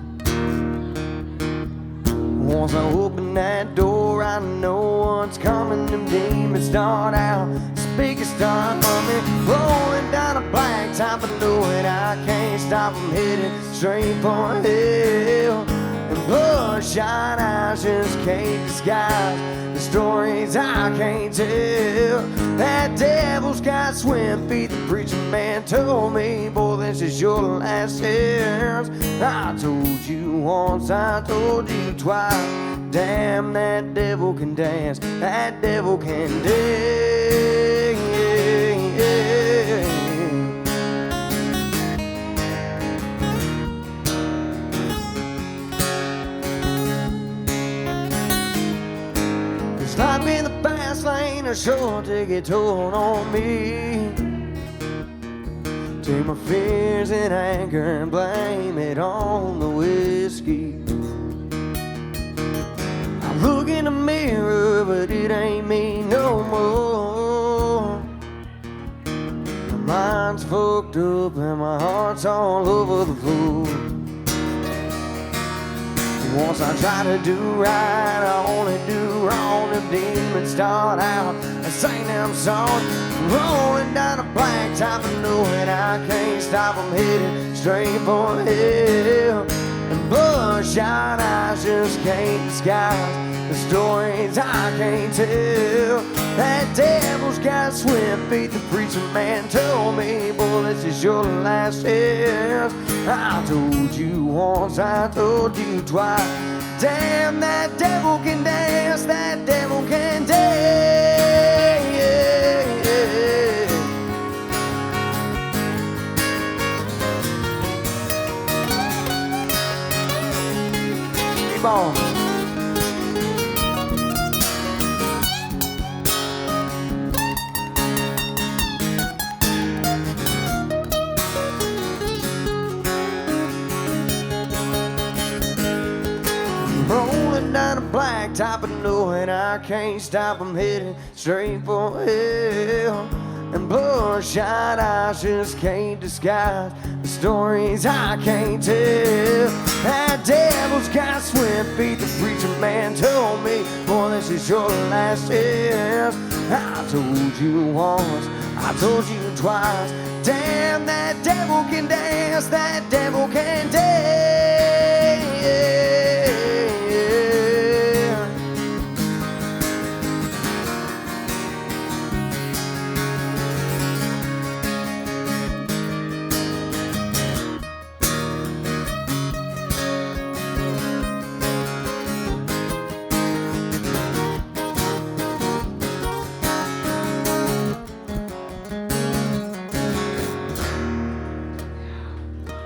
Speaker 7: Once I open that door, I know what's coming. Them demons start out, speakers start bumping, rolling down a blacktop. I know it, I can't stop them heading straight for hell. And bloodshot eyes just can't disguise the stories I can't tell. That devil's got swim feet. The preacher man told me, boy, this is your last chance. I told you once, I told you twice. Damn, that devil can dance. That devil can dance. 'Cause life in the fast lane is sure to get told on me. Take my fears and anger and blame it on the whiskey. I look in the mirror, but it ain't me no more. My mind's fucked up and my heart's all over the floor. Once I try to do right, I only do wrong. The demons start out and sing them songs, rolling down a blacktop and knowing I can't stop them, headed straight for hell. And bloodshot eyes just can't disguise the stories I can't tell. That devil's got swift feet, the preacher man told me, boy, this is your last chance. I told you once, I told you twice. Damn, that devil can dance, that devil can dance. Keep on. Rolling down a blacktop and knowing I can't stop, I'm heading straight for hell. And bloodshot eyes just can't disguise the stories I can't tell. That devil's got swift feet, the preacher man told me, boy, this is your last chance. I told you once, I told you twice. Damn, that devil can dance, that devil can dance.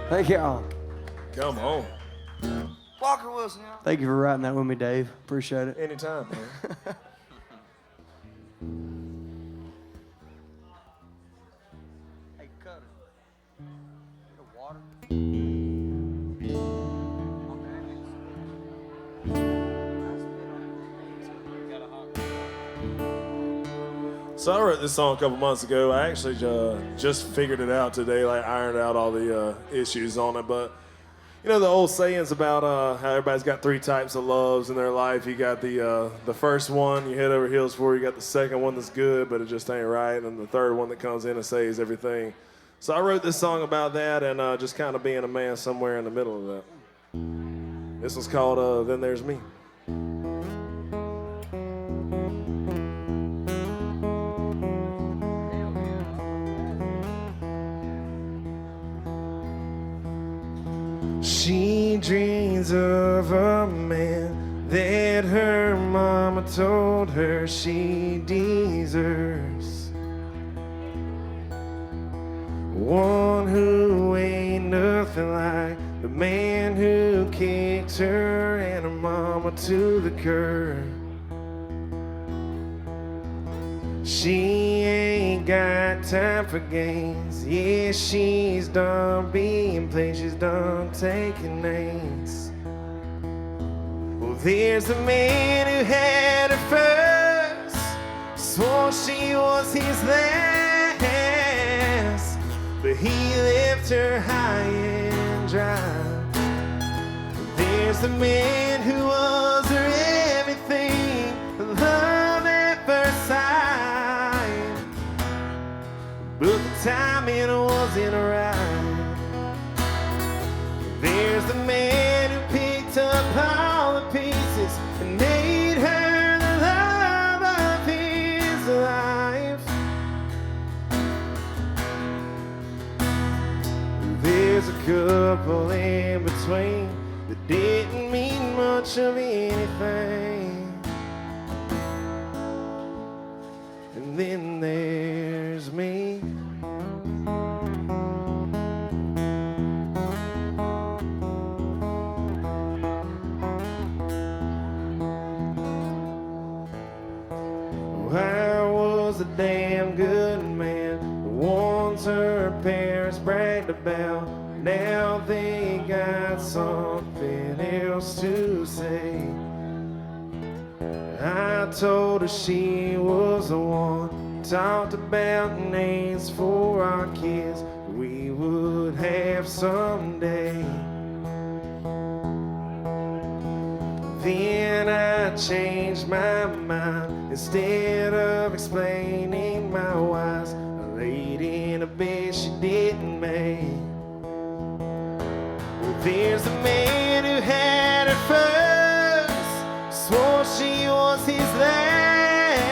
Speaker 7: Thank y'all.
Speaker 8: Come on.
Speaker 7: Walker Wilson. Thank you for writing that with me, Dave. Appreciate it.
Speaker 8: Anytime, man.
Speaker 7: Hey, cut it. Water.
Speaker 8: So I wrote this song a couple months ago. I actually just figured it out today, like ironed out all the issues on it. But you know the old sayings about how everybody's got three types of loves in their life. You got the first one you head over heels for. You got the second one that's good, but it just ain't right, and the third one that comes in and saves everything. So I wrote this song about that and just kind of being a man somewhere in the middle of that. This one's called "Then There's Me." She dreams of a man that her mama told her she deserves. One who ain't nothing like the man who kicked her and her mama to the curb. She ain't got time for games. Yeah, she's done being plain, she's done taking names. Well, there's the man who had her first, swore she was his last, but he left her high and dry. There's the man who was her everything, love at first sight. But the timing wasn't right. There's the man who picked up all the pieces and made her the love of his life. There's a couple in between that didn't mean much of anything. And then there's me. I was a damn good man, the ones her parents bragged about. Now they got something else to say. I told her she was the one, talked about names for our kids we would have someday. changed my mind. Instead of explaining my whys, I laid in a bed she didn't make. Well, there's a man who had her first, swore she was his last,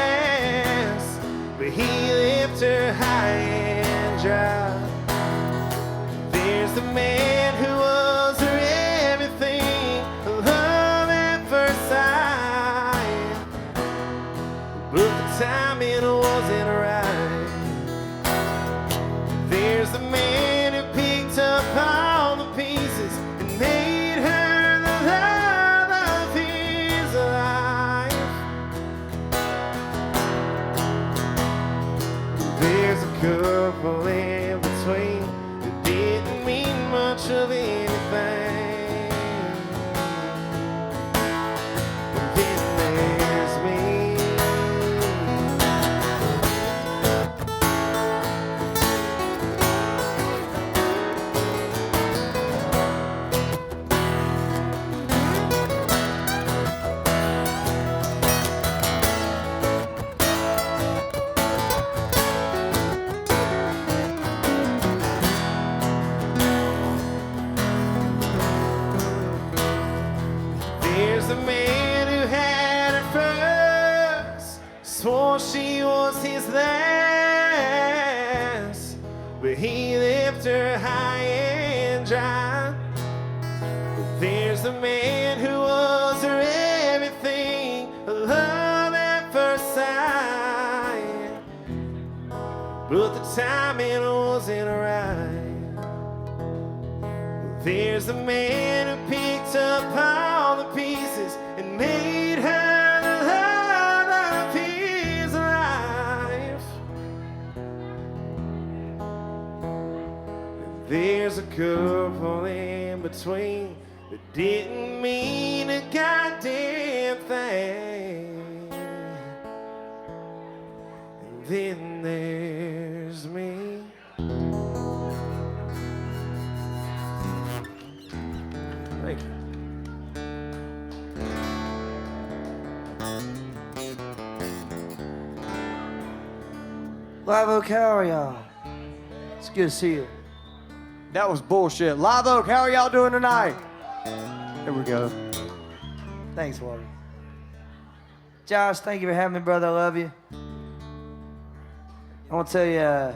Speaker 8: but he left her high and dry. There's the man who was her everything, love at first sight, but the timing wasn't right. There's the man who picked up all the pieces and made her the love of his life. There's a couple in between that didn't mean much of anything. And then there's me. There's the man who had her first, swore she was his last, but he left her high and dry. There's the man who was her everything, love at first sight, but the timing wasn't right. There's the man who picked up all the pieces and made her the love of his life. And there's a couple in between that didn't mean a goddamn thing. And then there's me. Thank you.
Speaker 7: Live Oak, how are y'all? It's good to see you. That was bullshit. Live Oak, how are y'all doing tonight? There we go. Thanks, Walter. Josh, thank you for having me, brother. I love you. I want to tell you,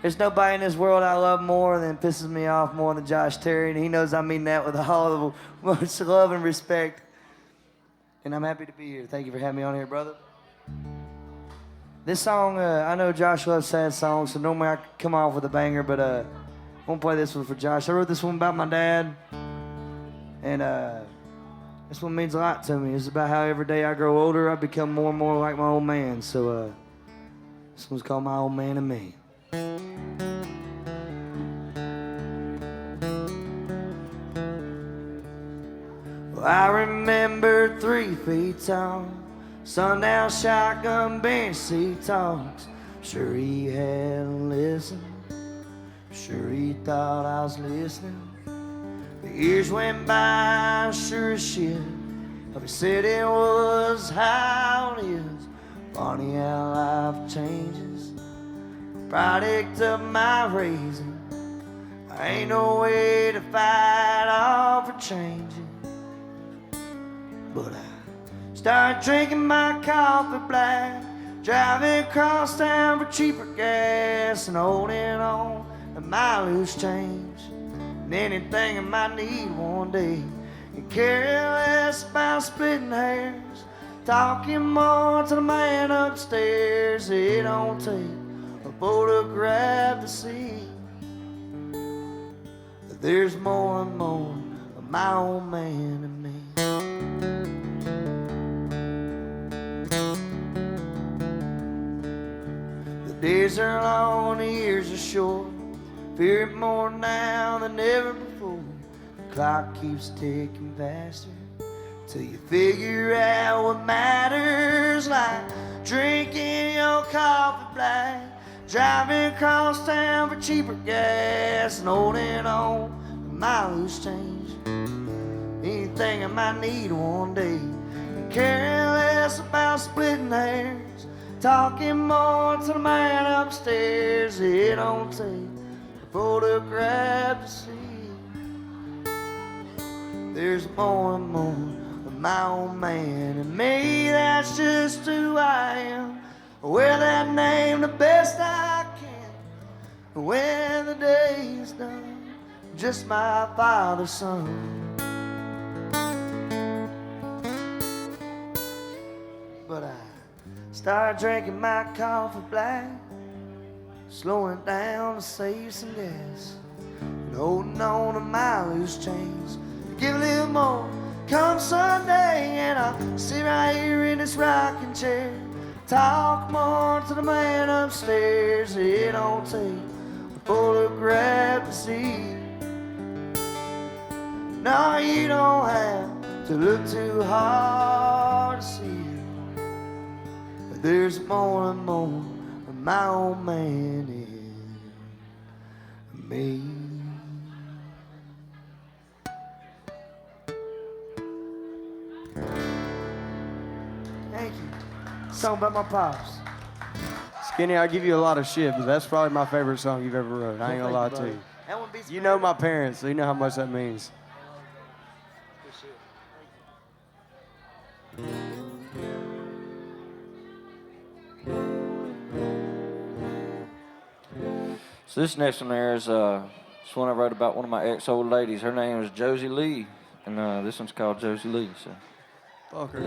Speaker 7: there's nobody in this world I love more than pisses me off more than Josh Terry, and he knows I mean that with all the most love and respect. And I'm happy to be here. Thank you for having me on here, brother. This song, I know Josh loves sad songs, so normally I come off with a banger, but I won't play this one for Josh. I wrote this one about my dad, and this one means a lot to me. It's about how every day I grow older, I become more and more like my old man. So this one's called My Old Man and Me. Well, I remember 3 feet tall, sundown shotgun bench seat talks. Sure he hadn't listened, sure he thought I was listening. The years went by, sure as shit. But he said it was how it is. Funny how life changes. Product of my raising. I ain't no way to fight off or change it. But I started drinking my coffee black, driving across town for cheaper gas, and holding on to my loose change. And anything I might need one day, and care less about splitting hairs, talking more to the man upstairs. It don't take a photograph to see that there's more and more of my old man and me. The days are long, the years are short. Fear it more now than ever before. The clock keeps ticking faster till you figure out what matters, like drinking your coffee black, driving across town for cheaper gas, and holding on to my loose change. Anything I might need one day, and caring less about splitting hairs, talking more to the man upstairs. It don't take a photograph to see. There's more and more of my old man in me. That's just who I am. I wear that name the best I can. When the day is done, just my father's son. But I started drinking my coffee black, slowing down to save some gas, and holding on to my loose chains. Give a little more come Sunday, and I'll sit right here in this rocking chair, talk more to the man upstairs. It don't take a photograph to see. No, you don't have to look too hard to see. There's more and more of my old man in me. Thank you. Song about my pops.
Speaker 9: Skinny, I'll give you a lot of shit, but that's probably my favorite song you've ever wrote. I ain't gonna lie to you. You know my parents, so you know how much that means.
Speaker 3: So this next one there is this one I wrote about one of my ex-old ladies. Her name is Josie Lee, and this one's called Josie Lee. So.
Speaker 9: Fuck her.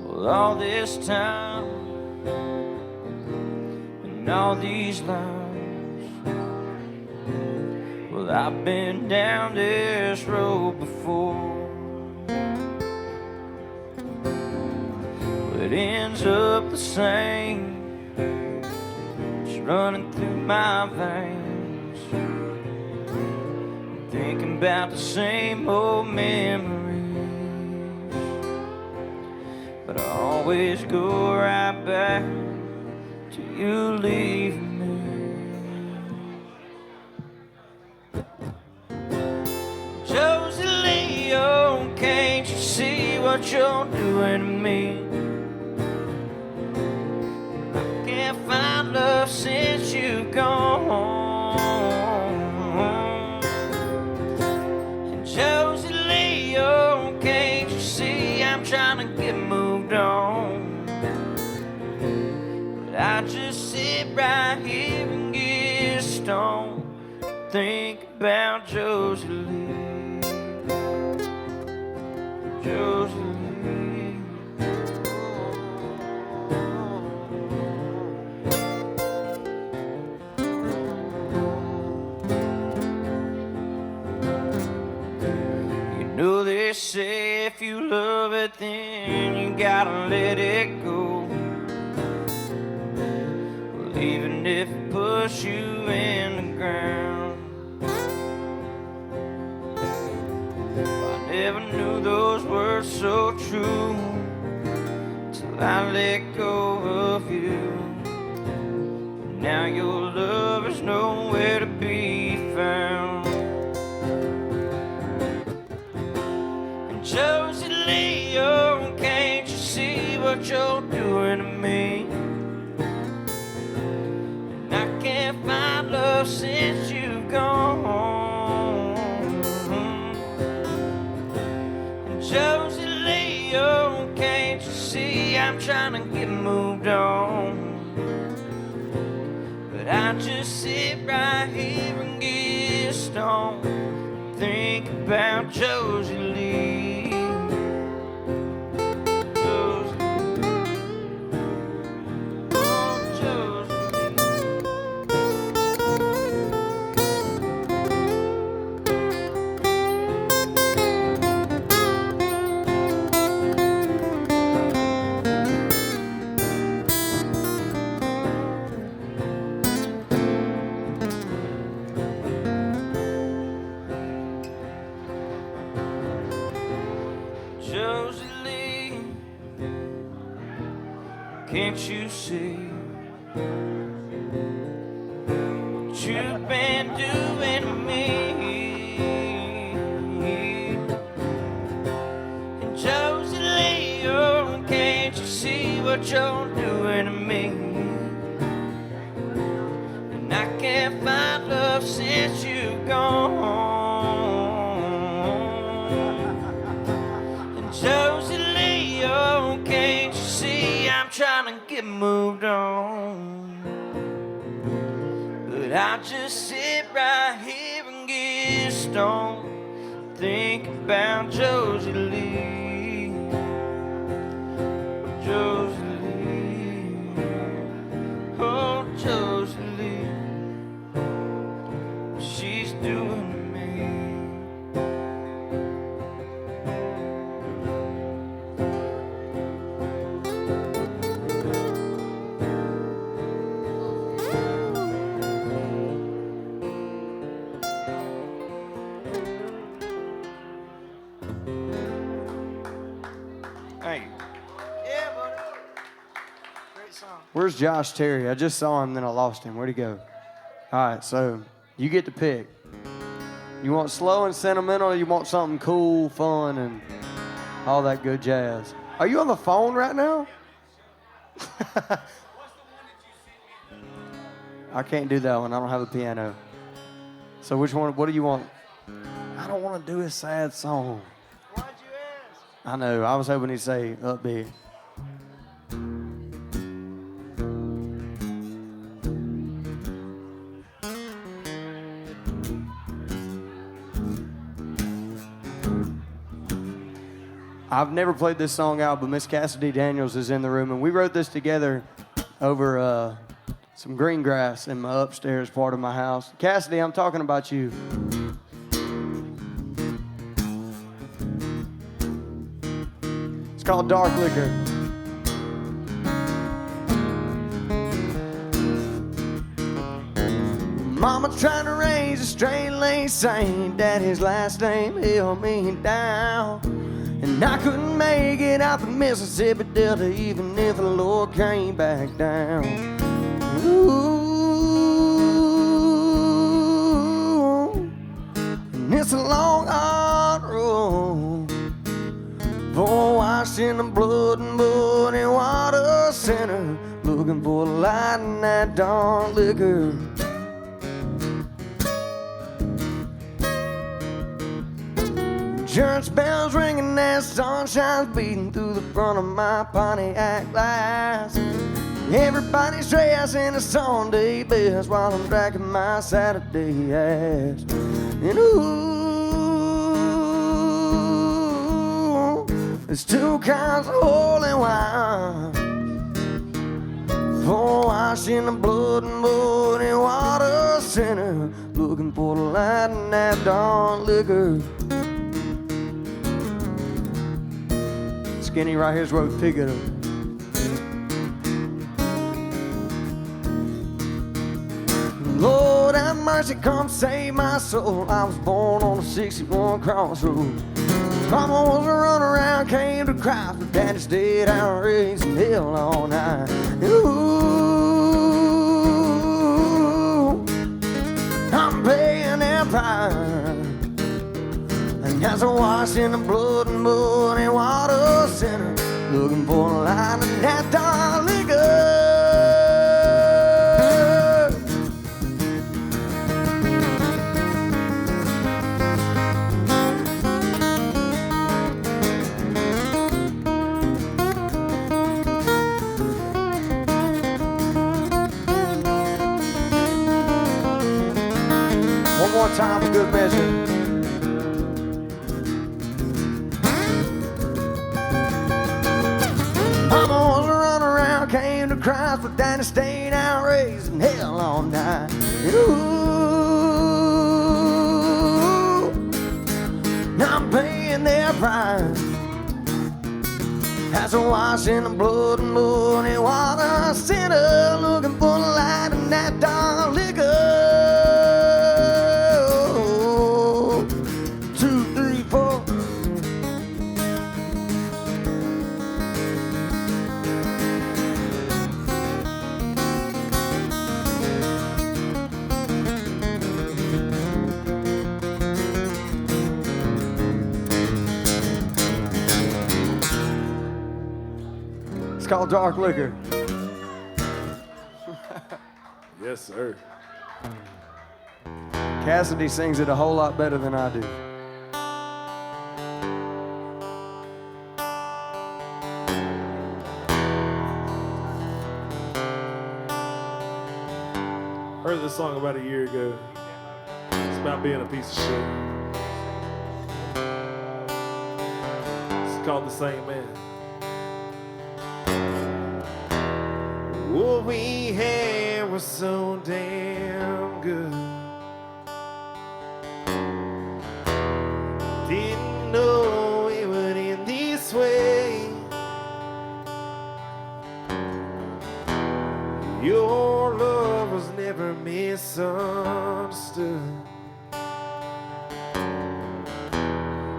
Speaker 3: Well, all this time and all these lines, well, I've been down this road before. It ends up the same, it's running through my veins, thinking about the same old memories. But I always go right back to you leaving me. Josie Lee, oh, can't you see what you're doing to me? I can't find love since you've gone. And Josie Lee, oh, can't you see I'm trying to get moved on? But I just sit right here and get stoned, think about Josie Lee, Josie Lee. You know they say if you love it, then you gotta let it go. Well, even if it puts you in the ground. I never knew those words so true till I let go of you. Now your love is nowhere to be found. And Josie Lee, oh, can't you see what you're doing to me? And I can't find love since you've gone. And Josie Lee, oh, can't you see I'm trying to get moved on? But I just sit right here and get stoned, think about Josie Lee. Josie Lee. Oh, Josie
Speaker 2: can't you see what you've been doing to me? And Josie Lee, oh, can't you see what you're doing to me? And I can't find love since you've gone. And Josie Lee, oh, can't you see I'm trying to get moved on? But I just sit right here and get stoned, think about Josie Lee, Josie Lee, oh Josie Lee, what she's doing to me. Thank you. Yeah, buddy. Great song.
Speaker 9: Where's Josh Terry? I just saw him, then I lost him. Where'd he go? All right, so you get to pick. You want slow and sentimental, or you want something cool, fun, and all that good jazz? Are you on the phone right now? I can't do that one. I don't have a piano. So which one? What do you want? I don't want to do a sad song.
Speaker 4: Why'd you ask?
Speaker 9: I know. I was hoping he'd say upbeat. I've never played this song out, but Miss Cassidy Daniels is in the room, and we wrote this together over some green grass in my upstairs part of my house. Cassidy, I'm talking about you. It's called Dark Liquor. Mama trying to raise a straight lane saint. Daddy's last name held me down. And I couldn't make it out the Mississippi Delta even if the Lord came back down. Ooh, and it's a long, hard road for washed in the blood and muddy water sinner, looking for the light in that dark liquor. Church bells ringing and sunshine's beating through the front of my Pontiac glass. Everybody's dressed in a Sunday best while I'm dragging my Saturday ass. And ooh, there's two kinds of holy wine, for washing the blood and muddy water sinner, looking for the light in that dark liquor. Skinny right here's where we pick it up. Lord have mercy, come save my soul. I was born on a 61 crossroad. Mama was a run around, came to Christ, but Daddy stayed out raising hell all night. Ooh, I'm paying that price. And as I wash in the blood and muddy water sinner, looking for a light in that dark liquor. One more time for good measure. Mama was a run around, came to Christ, but Daddy stayed out raising hell all night. Ooh, now I'm paying their price. As I wash in the blood and muddy water sinner, looking for the light in that dark liquor. 2, 3, 4. It's called Dark Liquor.
Speaker 8: Yes, sir.
Speaker 9: Cassidy sings it a whole lot better than I do.
Speaker 8: Heard this song about a year ago. It's about being a piece of shit. It's called The Same Man. What we had was so damn good. Didn't know it would end this way. Your love was never misunderstood.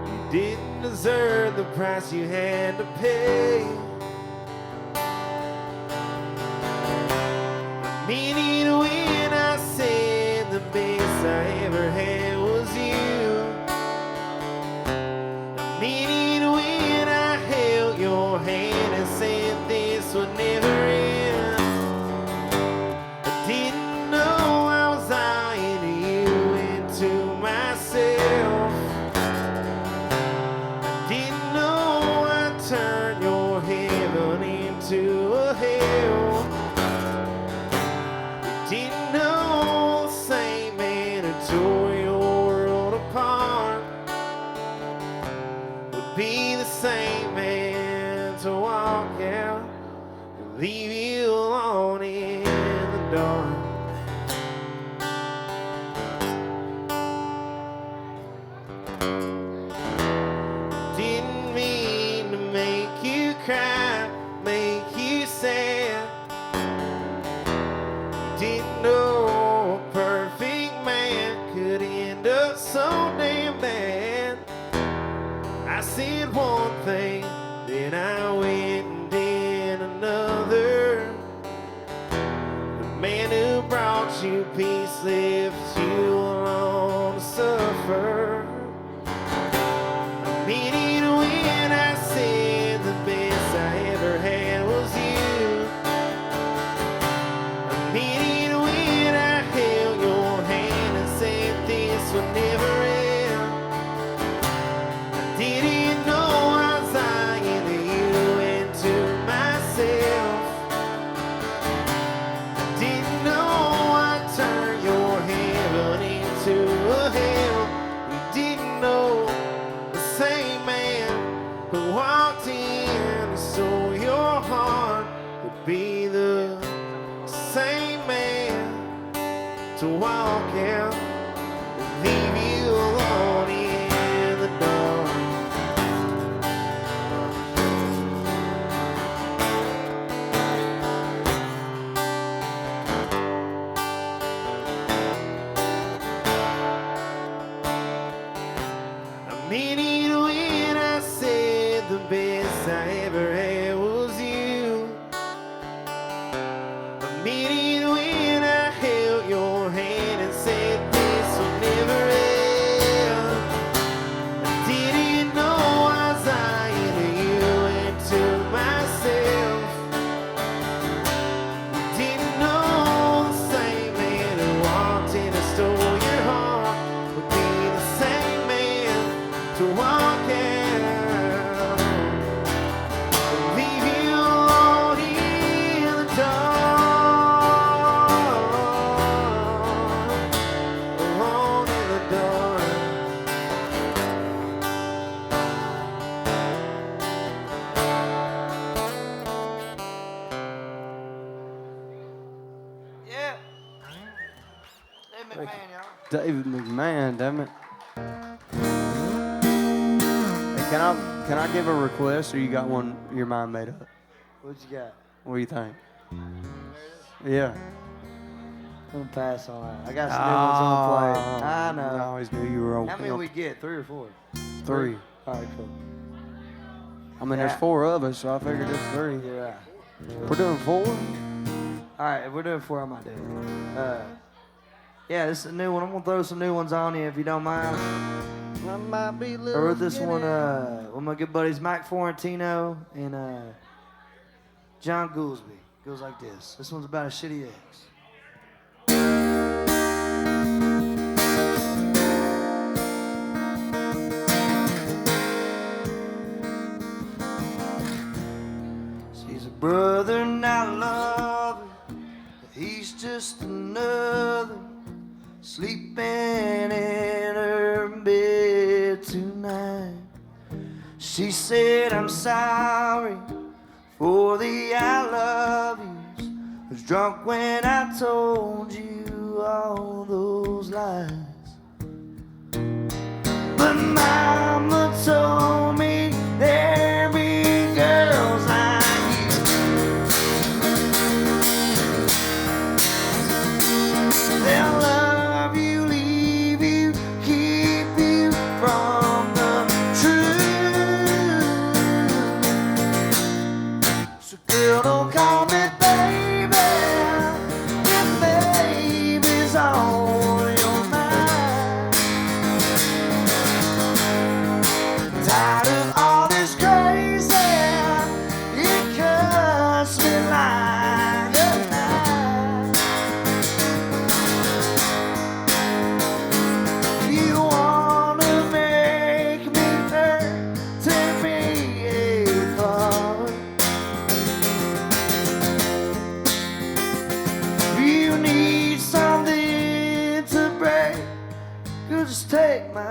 Speaker 8: You didn't deserve the price you had to pay. I mean it when I said the best I ever had was you. I mean it when I held your hand and said this would never end. I didn't know I was eyeing you into myself. I didn't know I'd turn your heaven into a hell. Didn't know the same man who tore your world apart would be the same man to walk out and leave you alone in the dark. Didn't mean to make you cry, make you sad. Didn't know a perfect man could end up so damn bad. I said one thing, then I went and did another. The man who brought you peace left you alone to suffer. I mean it when I said the best I ever had was you. I mean it when I held your hand and said this would never end. I didn't know I was eyeing you into myself. I didn't know I'd turn your heaven into a hell. You didn't know the same man who walked in and stole your heart would be the same man to walk out and leave you alone in the dark. I mean it when I said the best I ever had was you. I mean it when I held your hand and said this will never end. I didn't know I was eyeing you into myself. Didn't know the same man who walked in and stole your heart would be the same man to walk out and leave you alone in the dark. Alone in the dark.
Speaker 7: Yeah. Hey, McMahon, y'all.
Speaker 9: David McMahon, damn it. Hey, can I give a request, or you got one your mind made up?
Speaker 7: What you got?
Speaker 9: What do you think? Yeah.
Speaker 7: I'm gonna pass on that. I got some new ones on the plate. I know.
Speaker 9: I always knew you were open.
Speaker 7: How many we get? 3 or 4?
Speaker 9: 3.
Speaker 7: All right, cool.
Speaker 9: I mean,
Speaker 7: Yeah.
Speaker 9: there's 4 of us, so I figured it's 3.
Speaker 7: You're right.
Speaker 9: We're doing 4?
Speaker 7: All right, if we're doing 4, I might do it. Yeah, this is a new one. I'm gonna throw some new ones on you if you don't mind.
Speaker 9: I might be
Speaker 7: I wrote this one, one of my good buddies, Mike Florentino and
Speaker 9: John Goolsby. Goes like this. This one's about a shitty ex. She's a brother and I love her, but he's just another sleeping in her bed tonight. She said, I'm sorry for the I love yous. I was drunk when I told you all those lies. But Mama told me there be girls like you. They'll love you, leave you, keep you from the truth. So girl, don't call me baby if baby's on your mind. Tired of all this crazy, it cuts me like a knife. You wanna make me hurt, tear me apart. You need something to break, you just take my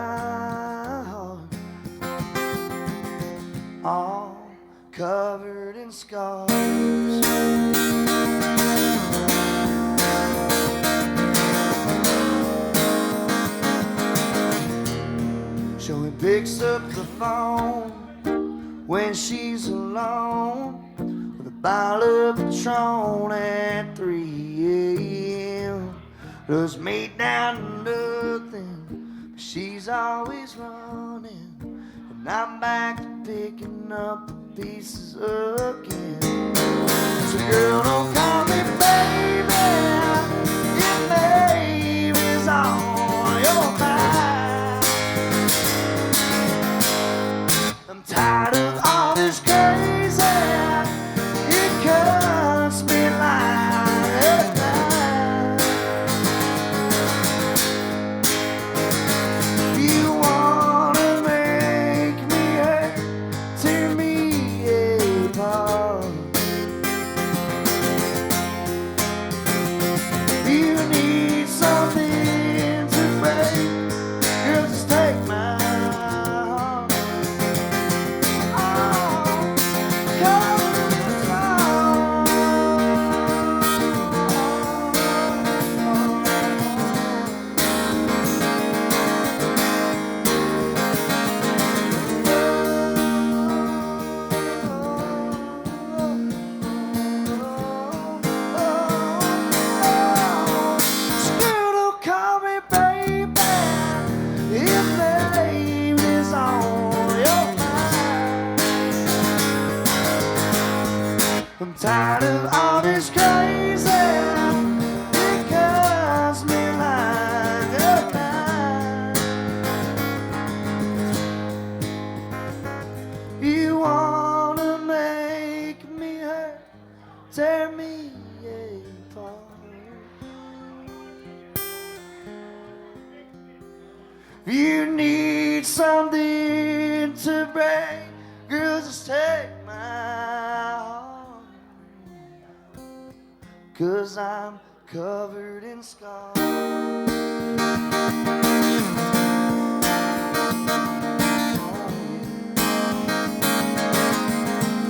Speaker 9: heart. All covered in scars. Joey picks up the phone when she's alone with a bottle of Patron at 3 a.m. Does me down to nothing, but she's always running, and I'm back to picking up the pieces again. So girl, don't call me baby if baby's on your mind. I'm tired of all this crazy, it cuts me like a knife. You wanna make me hurt, tear me apart. You need something to break, girl, just take my heart. Oh, cover it Girl, don't call me baby if baby's on your mind. I'm tired of all this crazy, it cuts me like a knife. You wanna make me hurt, tear me apart. You need something to break, girl, just take my heart. 'Cause I'm covered in scars.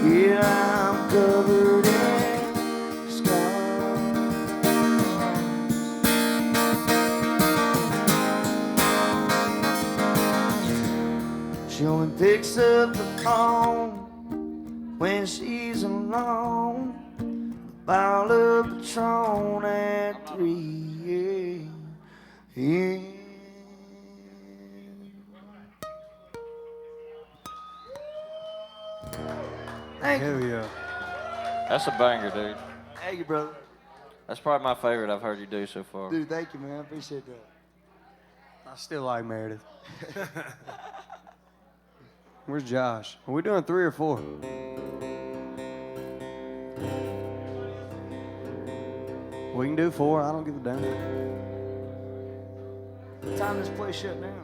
Speaker 9: Yeah, I'm covered in scars. She only picks up the phone when she's alone. Bottle of Patron at 3 a.m. Thank you.
Speaker 10: Hell yeah.
Speaker 11: That's a banger, dude.
Speaker 9: Thank you, brother.
Speaker 11: That's probably my favorite I've heard you do so far.
Speaker 9: Dude, thank you, man. I appreciate that.
Speaker 10: I still like Meredith. Where's Josh? Are we doing 3 or 4? do 4. I don't give a damn. What time this place shut down?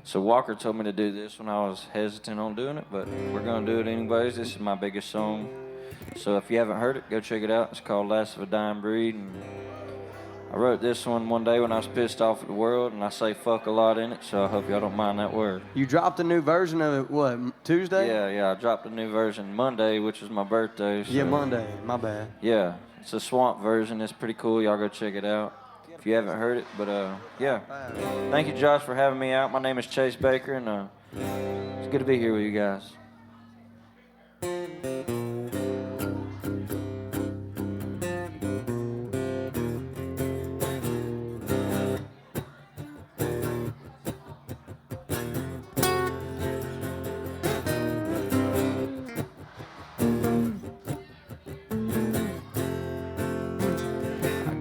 Speaker 11: So Walker told me to do this when I was hesitant on doing it, but we're gonna do it anyways. This is my biggest song. So if you haven't heard it, go check it out. It's called Last of a Dying Breed. And I wrote this one day when I was pissed off at the world, and I say fuck a lot in it, so I hope y'all don't mind that word.
Speaker 10: You dropped a new version of it, what, Tuesday?
Speaker 11: Yeah, I dropped a new version Monday, which was my birthday. So.
Speaker 10: Yeah, Monday, my bad.
Speaker 11: Yeah, it's a swamp version. It's pretty cool. Y'all go check it out if you haven't heard it. But yeah, thank you, Josh, for having me out. My name is Chase Baker, and it's good to be here with you guys.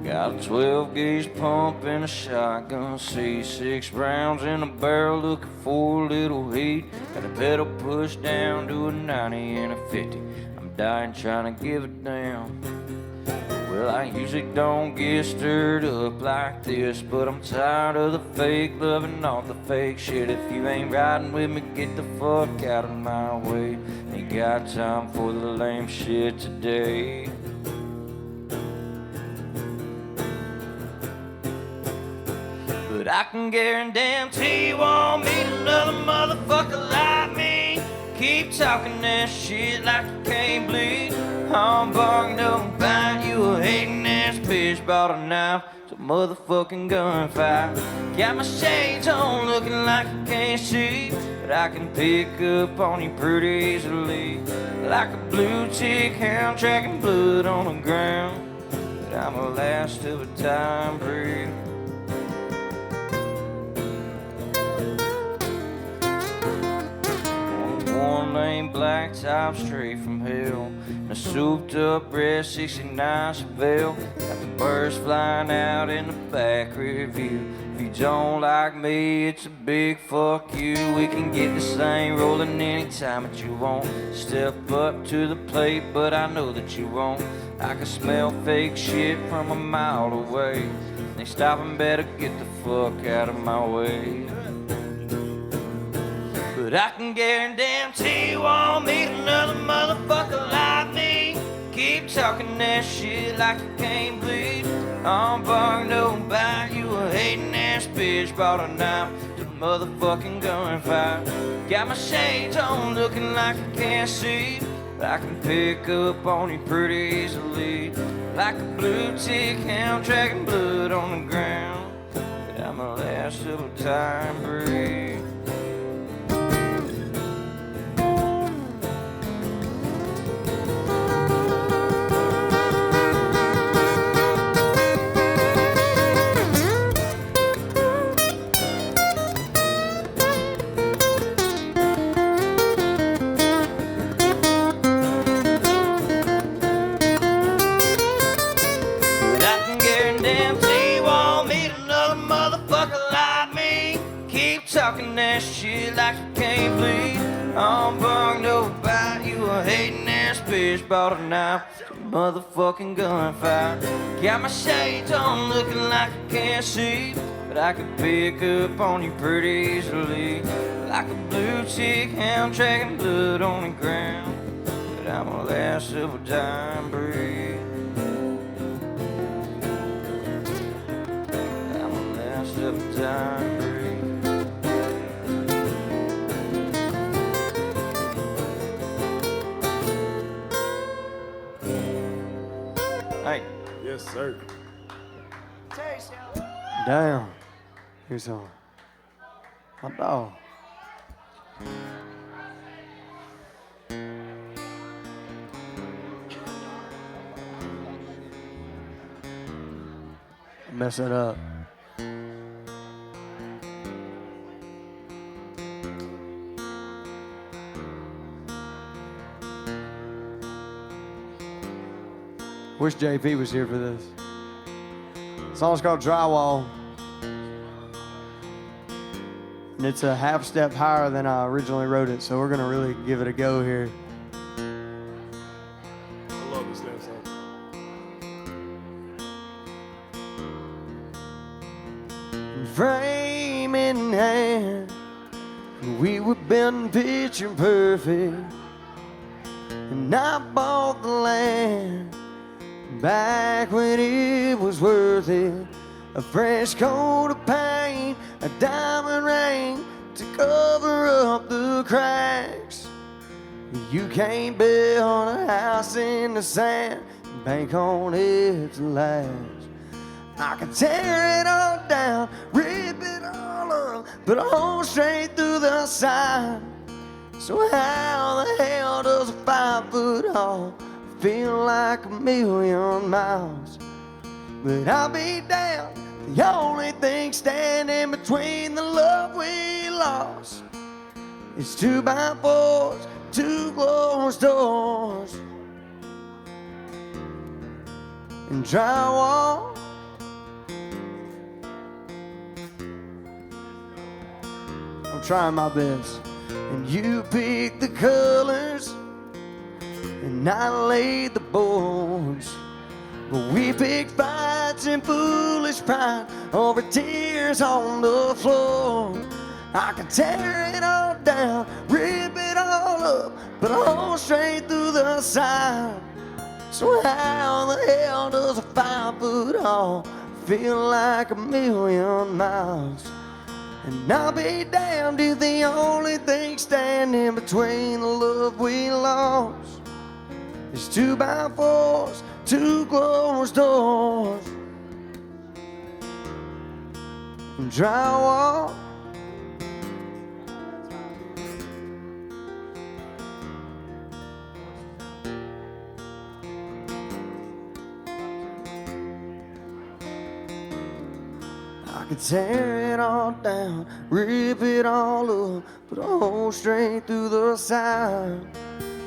Speaker 11: Got a 12 gauge pump and a shotgun seat, 6 rounds in a barrel looking for a little heat. Got a pedal pushed down to a 90 and a 50. I'm dying trying to give it down. Well, I usually don't get stirred up like this, but I'm tired of the fake love and all the fake shit. If you ain't riding with me, get the fuck out of my way. Ain't got time for the lame shit today. But I can guarantee you won't meet another motherfucker like me. Keep talking that shit like you can't bleed. Humbug don't bite you a hating ass bitch. Bought a knife to motherfucking gunfight. Got my shades on looking like you can't see, but I can pick up on you pretty easily. Like a blue tick hound tracking blood on the ground. But I'm the last of a time breed. One lane black top straight from hell. And a souped up red 69 Chevelle. Got the birds flying out in the back rear view. If you don't like me, it's a big fuck you. We can get this thing rolling anytime that you want. Step up to the plate, but I know that you won't. I can smell fake shit from a mile away. They stop and better get the fuck out of my way. But I can guarantee you won't meet another motherfucker like me. Keep talking that shit like you can't bleed. Humbug don't bite you a hating ass bitch. Brought a knife to the motherfucking gunfight. Got my shades on looking like you can't see, but I can pick up on you pretty easily. Like a blue tick hound tracking blood on the ground. But I'm the last of a time breed. Talking that shit like you can't bleed. Humbug don't bite you a hating ass bitch. Bought a knife to a motherfucking gunfight. Got my shades on looking like I can't see, but I can pick up on you pretty easily. Like a blue tick hound tracking blood on the ground. But I'm the last of a dying breed. I'm the last of a dying breed. Hey.
Speaker 8: Yes, sir.
Speaker 10: Damn. Here's on. My dog. Mess it up. Wish JP was here for this. The song's called Drywall. And it's a half step higher than I originally wrote it, so we're gonna really give it a go here.
Speaker 9: frame in hand. We were been picture perfect, and I bought the land back when it was worth it. A fresh coat of paint, a diamond ring to cover up the cracks. You can't build a house in the sand and bank on it to last. I can tear it all down, rip it all up, put a hole straight through the side. So how the hell does a 5 foot hole feel like a million miles? But I'll be damned, the only thing standing between the love we lost is 2x4s, 2 closed doors, and drywall. I'm trying my best. And you pick the colors, and I laid the boards. But we picked fights and foolish pride over tears on the floor. I can tear it all down, rip it all up, put a hole straight through the side. So how the hell does a 5 foot hole feel like a million miles? And I'll be damned if the only thing standing between the love we lost is 2x4s, 2 closed doors, and drywall. I could tear it all down, rip it all up, put a hole straight through the side.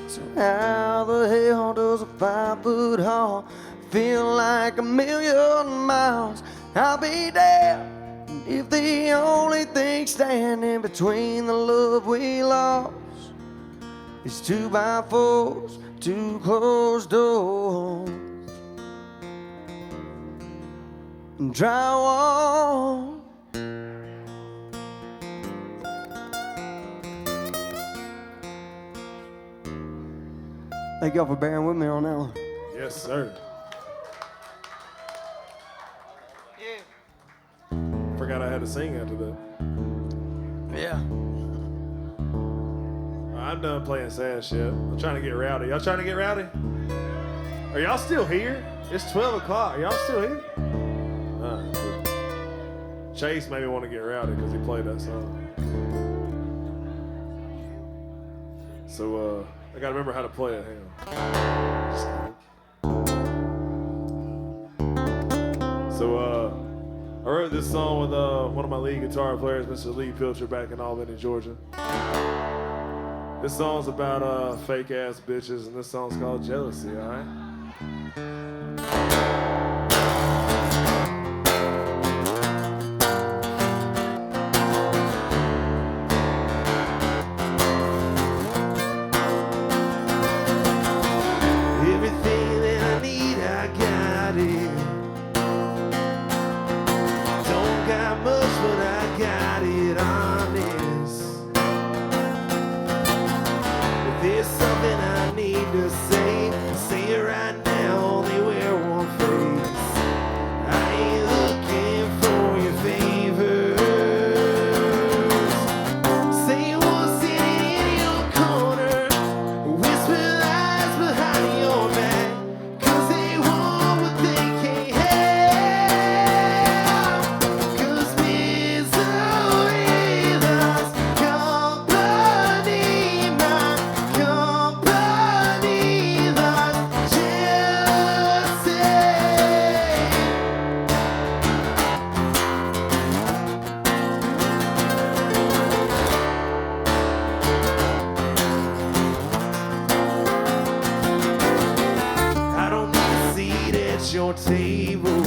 Speaker 9: So how the hell does a 5 foot hole feel like a million miles? I'll be damned if the only thing standing between the love we lost is 2x4s, 2 closed doors, and drywall. Thank y'all for bearing with me on that one.
Speaker 8: Yes, sir. Forgot I had to sing after that.
Speaker 9: Yeah.
Speaker 8: I'm done playing sad shit. I'm trying to get rowdy. Y'all trying to get rowdy? Are y'all still here? It's 12 o'clock. Are y'all still here? Cool. Chase made me want to get rowdy because he played that song. So, I gotta remember how to play it. Hang on. So, I wrote this song with one of my lead guitar players, Mr. Lee Pilcher, back in Albany, Georgia. This song's about fake ass bitches, and this song's called Jealousy, alright?
Speaker 1: Everything that I need, I got it. Don't got much, but I got it honest. If there's something I need to say it right now, only wear one face. I ain't looking for your favors. Say what's in your corner, whisper lies behind your back, 'cause they want what they can't have. 'Cause misery loves company, my company loves jealousy. I don't need a seat at your table.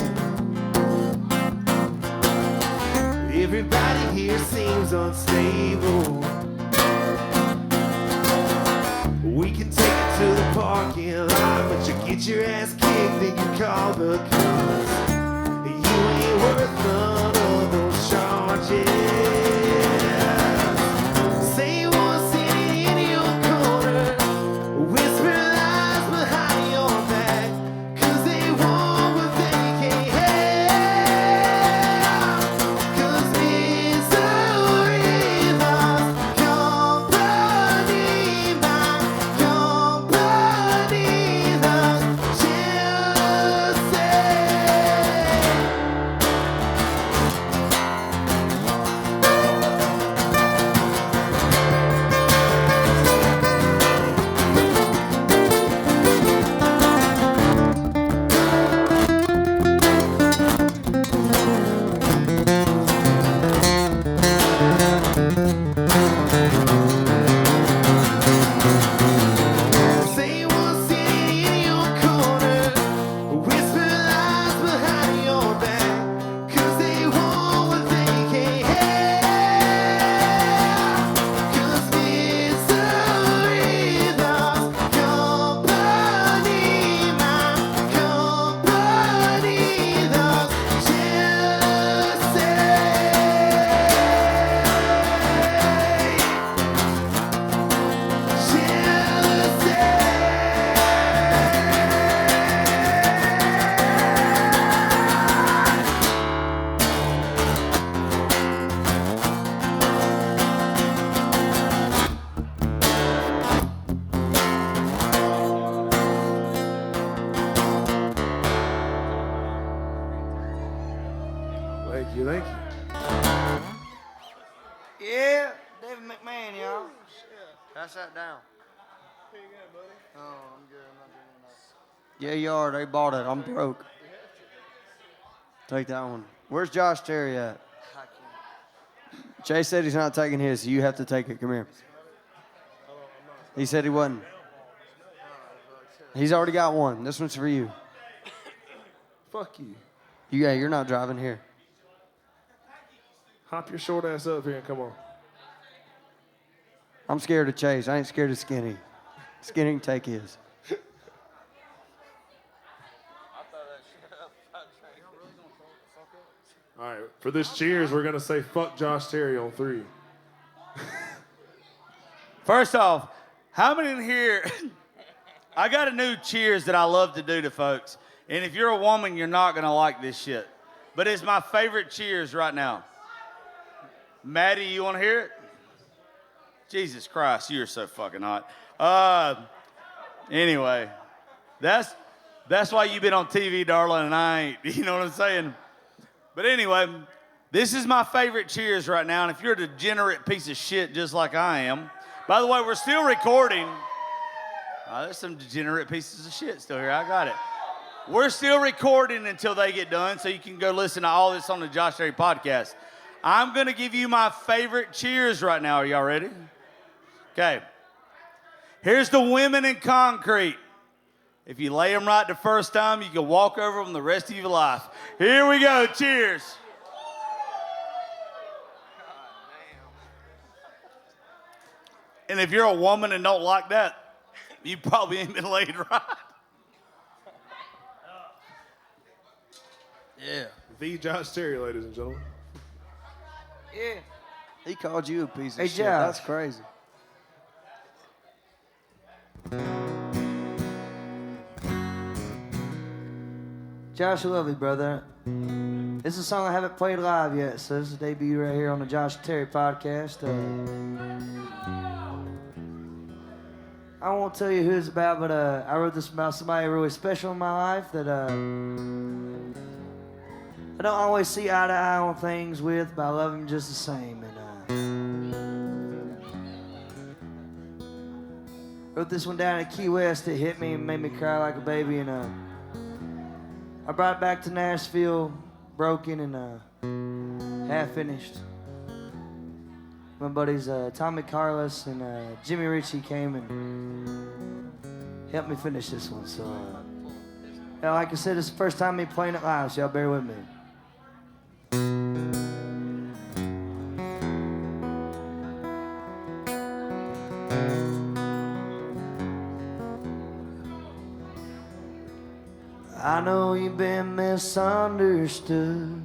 Speaker 1: Everybody here seems unstable. We can take it to the parking lot, but you get your ass kicked, then you call the cops. You ain't worth none of those charges.
Speaker 9: Yeah, David McMahon, y'all. Pass that down. Oh, I'm good. I'm not doing that. Yeah, you are. They bought it. I'm broke. Take that one. Where's Josh Terry at? Jay said he's not taking his, so you have to take it. Come here. He said he wasn't. He's already got one. This one's for you.
Speaker 8: Fuck you.
Speaker 9: Yeah, you're not driving here.
Speaker 8: Hop your short ass up here and come on.
Speaker 9: I'm scared of Chase. I ain't scared of Skinny. Skinny can take his.
Speaker 8: All right, for this cheers, we're going to say fuck Josh Terry on 3.
Speaker 4: First off, how many in here? I got a new cheers that I love to do to folks. And if you're a woman, you're not going to like this shit. But it's my favorite cheers right now. Maddie, you want to hear it? Jesus Christ, you're so fucking hot. Anyway, that's why you've been on TV, darling, and I ain't. You know what I'm saying? But anyway, this is my favorite cheers right now. And if you're a degenerate piece of shit just like I am, by the way, we're still recording. There's some degenerate pieces of shit still here. I got it. We're still recording until they get done, so you can go listen to all this on the Josh Terry podcast. I'm going to give you my favorite cheers right now. Are y'all ready? Okay. Here's the women in concrete. If you lay them right the first time, you can walk over them the rest of your life. Here we go. Cheers. And if you're a woman and don't like that, you probably ain't been laid right. Yeah.
Speaker 8: The Josh Terry, ladies and gentlemen.
Speaker 9: Yeah. He called you a piece of shit.
Speaker 10: Josh.
Speaker 9: That's crazy.
Speaker 10: Josh, I love you, brother. This is a song I haven't played live yet, so this is a debut right here on the Josh Terry podcast. I won't tell you who it's about, but I wrote this about somebody really special in my life that I don't always see eye to eye on things with, but I love him just the same. And wrote this one down at Key West. It hit me and made me cry like a baby. And I brought it back to Nashville, broken and half finished. My buddies Tommy Carlos and Jimmy Ritchie came and helped me finish this one. So, like I said, it's the first time me playing it live, so y'all bear with me. I know you've been misunderstood.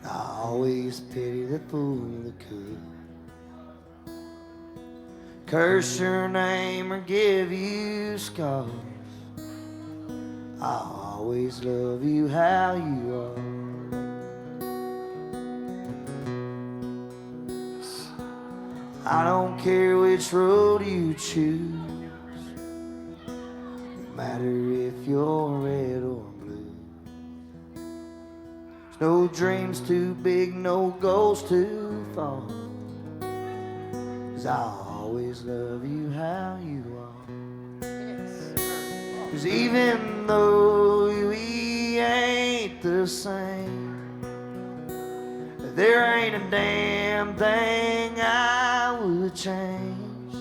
Speaker 10: I always pity the fool that could curse your name or give you scars. I always love you how you are. I don't care which road you choose, no matter if you're red or blue. There's no dreams too big, no goals too far, 'cause I always love you how you are. 'Cause even though we ain't the same, there ain't a damn thing I would change.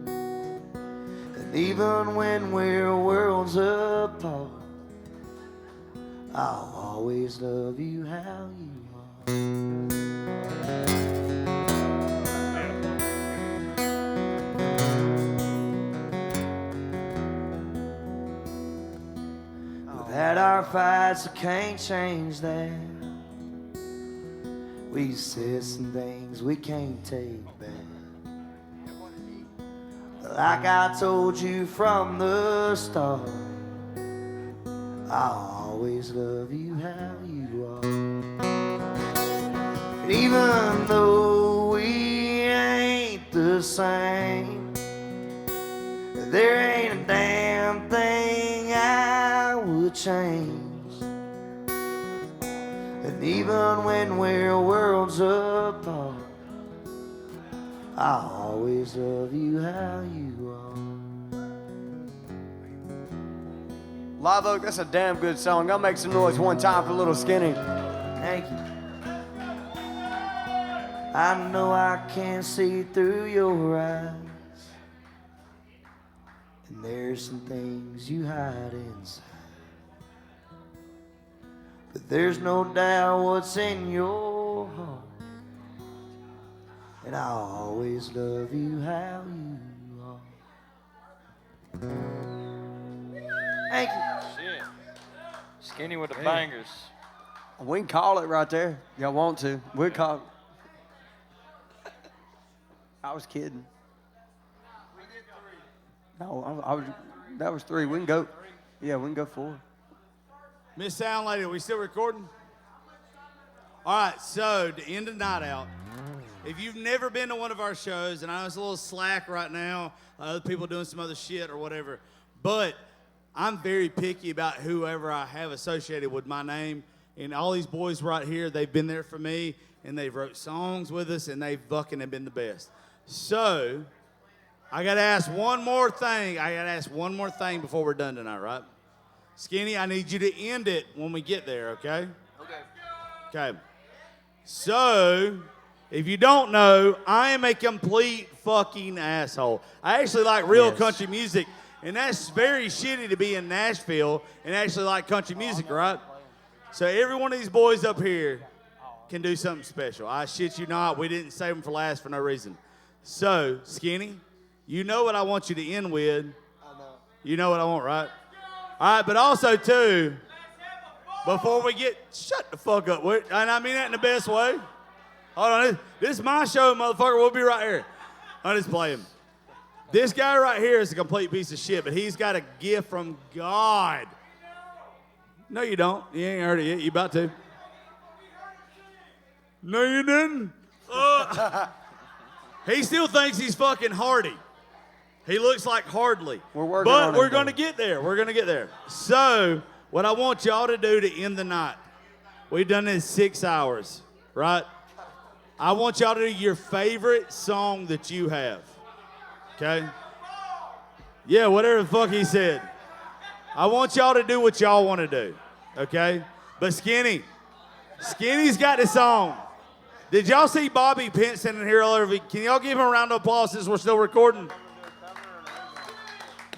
Speaker 10: And even when we're worlds apart, I'll always love you how you are. We've had our fights, I can't change that. We said some things we can't take back. But like I told you from the start, I'll always love you how you are. And even though we ain't the same, there ain't a damn thing I would change. And even when we're worlds apart, apart. I always love you how you are.
Speaker 7: Live Oak, that's a damn good song. Y'all make some noise one time for Little Skinny.
Speaker 10: Thank you. I know I can't see through your eyes, and there's some things you hide inside. But there's no doubt what's in your heart, and I always love you how you are. Thank you.
Speaker 11: Shit. Skinny with the bangers.
Speaker 7: We can call it right there. Y'all want to? We'll call it. I was kidding. No, I was. That was 3. We can go. Yeah, we can go 4.
Speaker 4: Miss Sound Lady, are we still recording? All right, so to end the night out, if you've never been to one of our shows, and I know it's a little slack right now, other people doing some other shit or whatever, but I'm very picky about whoever I have associated with my name. And all these boys right here, they've been there for me, and they've wrote songs with us, and they've fucking have been the best. So, I got to ask one more thing. Before we're done tonight, right? Skinny, I need you to end it when we get there, okay? Okay. So, if you don't know, I am a complete fucking asshole. I actually like real country music, and that's very shitty to be in Nashville and actually like country music, right? So every one of these boys up here can do something special. I shit you not, we didn't save them for last for no reason. So, Skinny, you know what I want you to end with. I know. You know what I want, right? All right, but also, too, before we get, shut the fuck up, and I mean that in the best way. Hold on, this is my show, motherfucker. We'll be right here. I'm just playing. This guy right here is a complete piece of shit, but he's got a gift from God. No, you don't. You ain't heard it yet. You about to. No, you didn't. He still thinks he's fucking Hardy. He looks like Hardly.
Speaker 7: We're working on it,
Speaker 4: we're going to get there. We're going to get there. So, what I want y'all to do to end the night, we've done this 6 hours, right? I want y'all to do your favorite song that you have, okay? Yeah, whatever the fuck he said. I want y'all to do what y'all want to do, okay? But Skinny's got the song. Did y'all see Bobby Pence in here earlier? Can y'all give him a round of applause since we're still recording?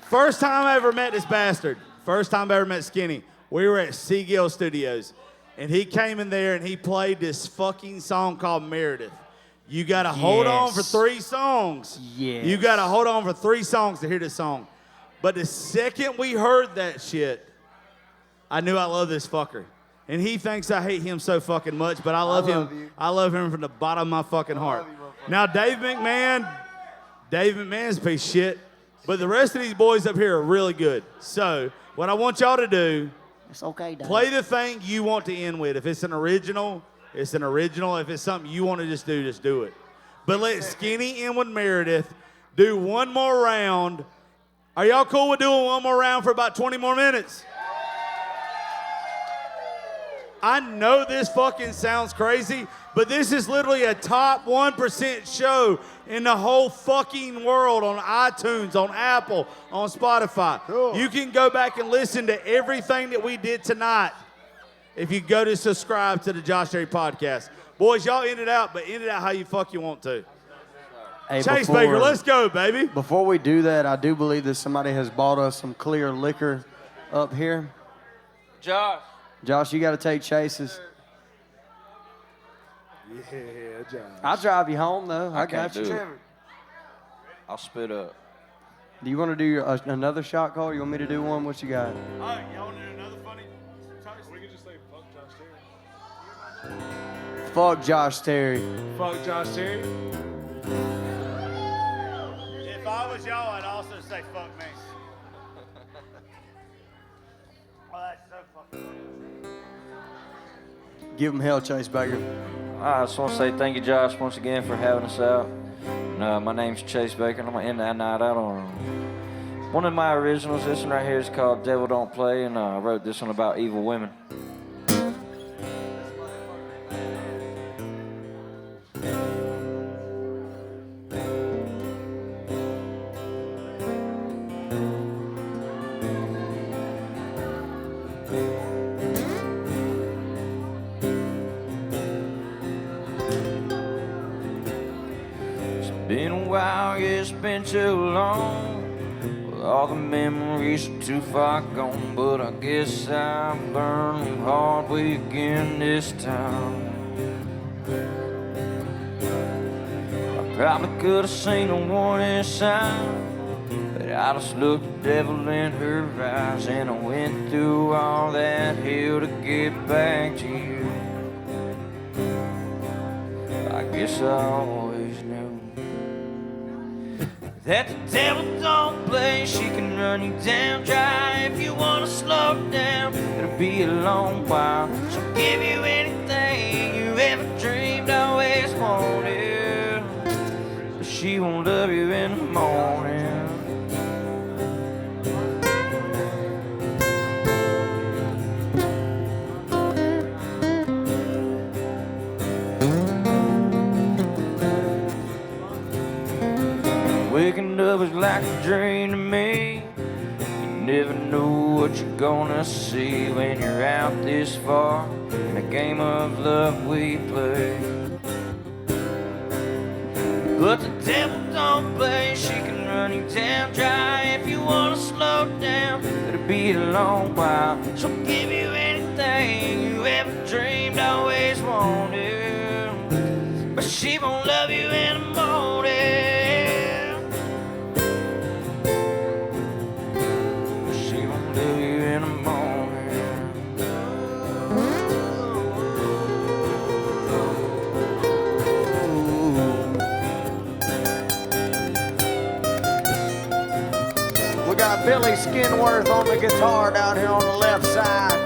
Speaker 4: First time I ever met this bastard. First time I ever met Skinny. We were at Seagill Studios, and he came in there and he played this fucking song called Meredith. You got to hold on for 3 songs.
Speaker 10: Yes.
Speaker 4: You got to hold on for 3 songs to hear this song. But the second we heard that shit, I knew I love this fucker. And he thinks I hate him so fucking much, but I love him.
Speaker 7: you.
Speaker 4: I love him from the bottom of my fucking heart. Now, Dave McMahon's a piece of shit, but the rest of these boys up here are really good. So, what I want y'all to do,
Speaker 10: It's okay, Dave.
Speaker 4: play the thing you want to end with. If it's an original, it's an original. If it's something you want to just do it. But let Skinny end with Meredith. Do one more round. Are y'all cool with doing one more round for about 20 more minutes? I know this fucking sounds crazy, but this is literally a top 1% show in the whole fucking world on iTunes, on Apple, on Spotify. Cool. You can go back and listen to everything that we did tonight if you go to subscribe to the Josh Terry Podcast. Boys, y'all end it out, but end it out how you fuck you want to.
Speaker 7: Hey,
Speaker 4: Chase Baker, let's go, baby.
Speaker 7: Before we do that, I do believe that somebody has bought us some clear liquor up here. Josh, you got to take Chase's.
Speaker 8: Yeah, Josh.
Speaker 7: I'll drive you home, though. I
Speaker 11: can't
Speaker 7: got you.
Speaker 11: do it. I'll spit up.
Speaker 7: Do you want to do another shot call? Or you want me to do one? What you got?
Speaker 4: All right, y'all want to do another funny?
Speaker 8: We can just say fuck Josh Terry.
Speaker 7: Fuck Josh Terry.
Speaker 8: Fuck Josh Terry.
Speaker 4: If I was y'all, I'd also say fuck me. Oh, that's so fucking funny.
Speaker 7: Give him hell, Chase Baker.
Speaker 11: I just want to say thank you, Josh, once again for having us out. And, my name's Chase Baker, and I'm going to end that night out on one of my originals. This one right here is called Devil Don't Play, and I wrote this one about evil women. Been a while, yeah, it's been too long. Well, all the memories are too far gone, but I guess I'm burning hard way again this time. I probably could have seen a warning sign, but I just looked the devil in her eyes, and I went through all that hell to get back to you. I guess I always knew that the devil don't play. She can run you down dry. If you wanna slow down, it'll be a long while. She'll give you anything you ever dreamed, always wanted, but she won't love you in the morning. Waking up is like a dream to me. You never know what you're gonna see when you're out this far in a game of love we play. But the devil don't play. She can run you down dry. If you wanna slow down, it'll be a long while. She'll give you anything you ever dreamed, always wanted, but she won't love you in the morning.
Speaker 7: We got Billy Skinworth on the guitar down here on the left side.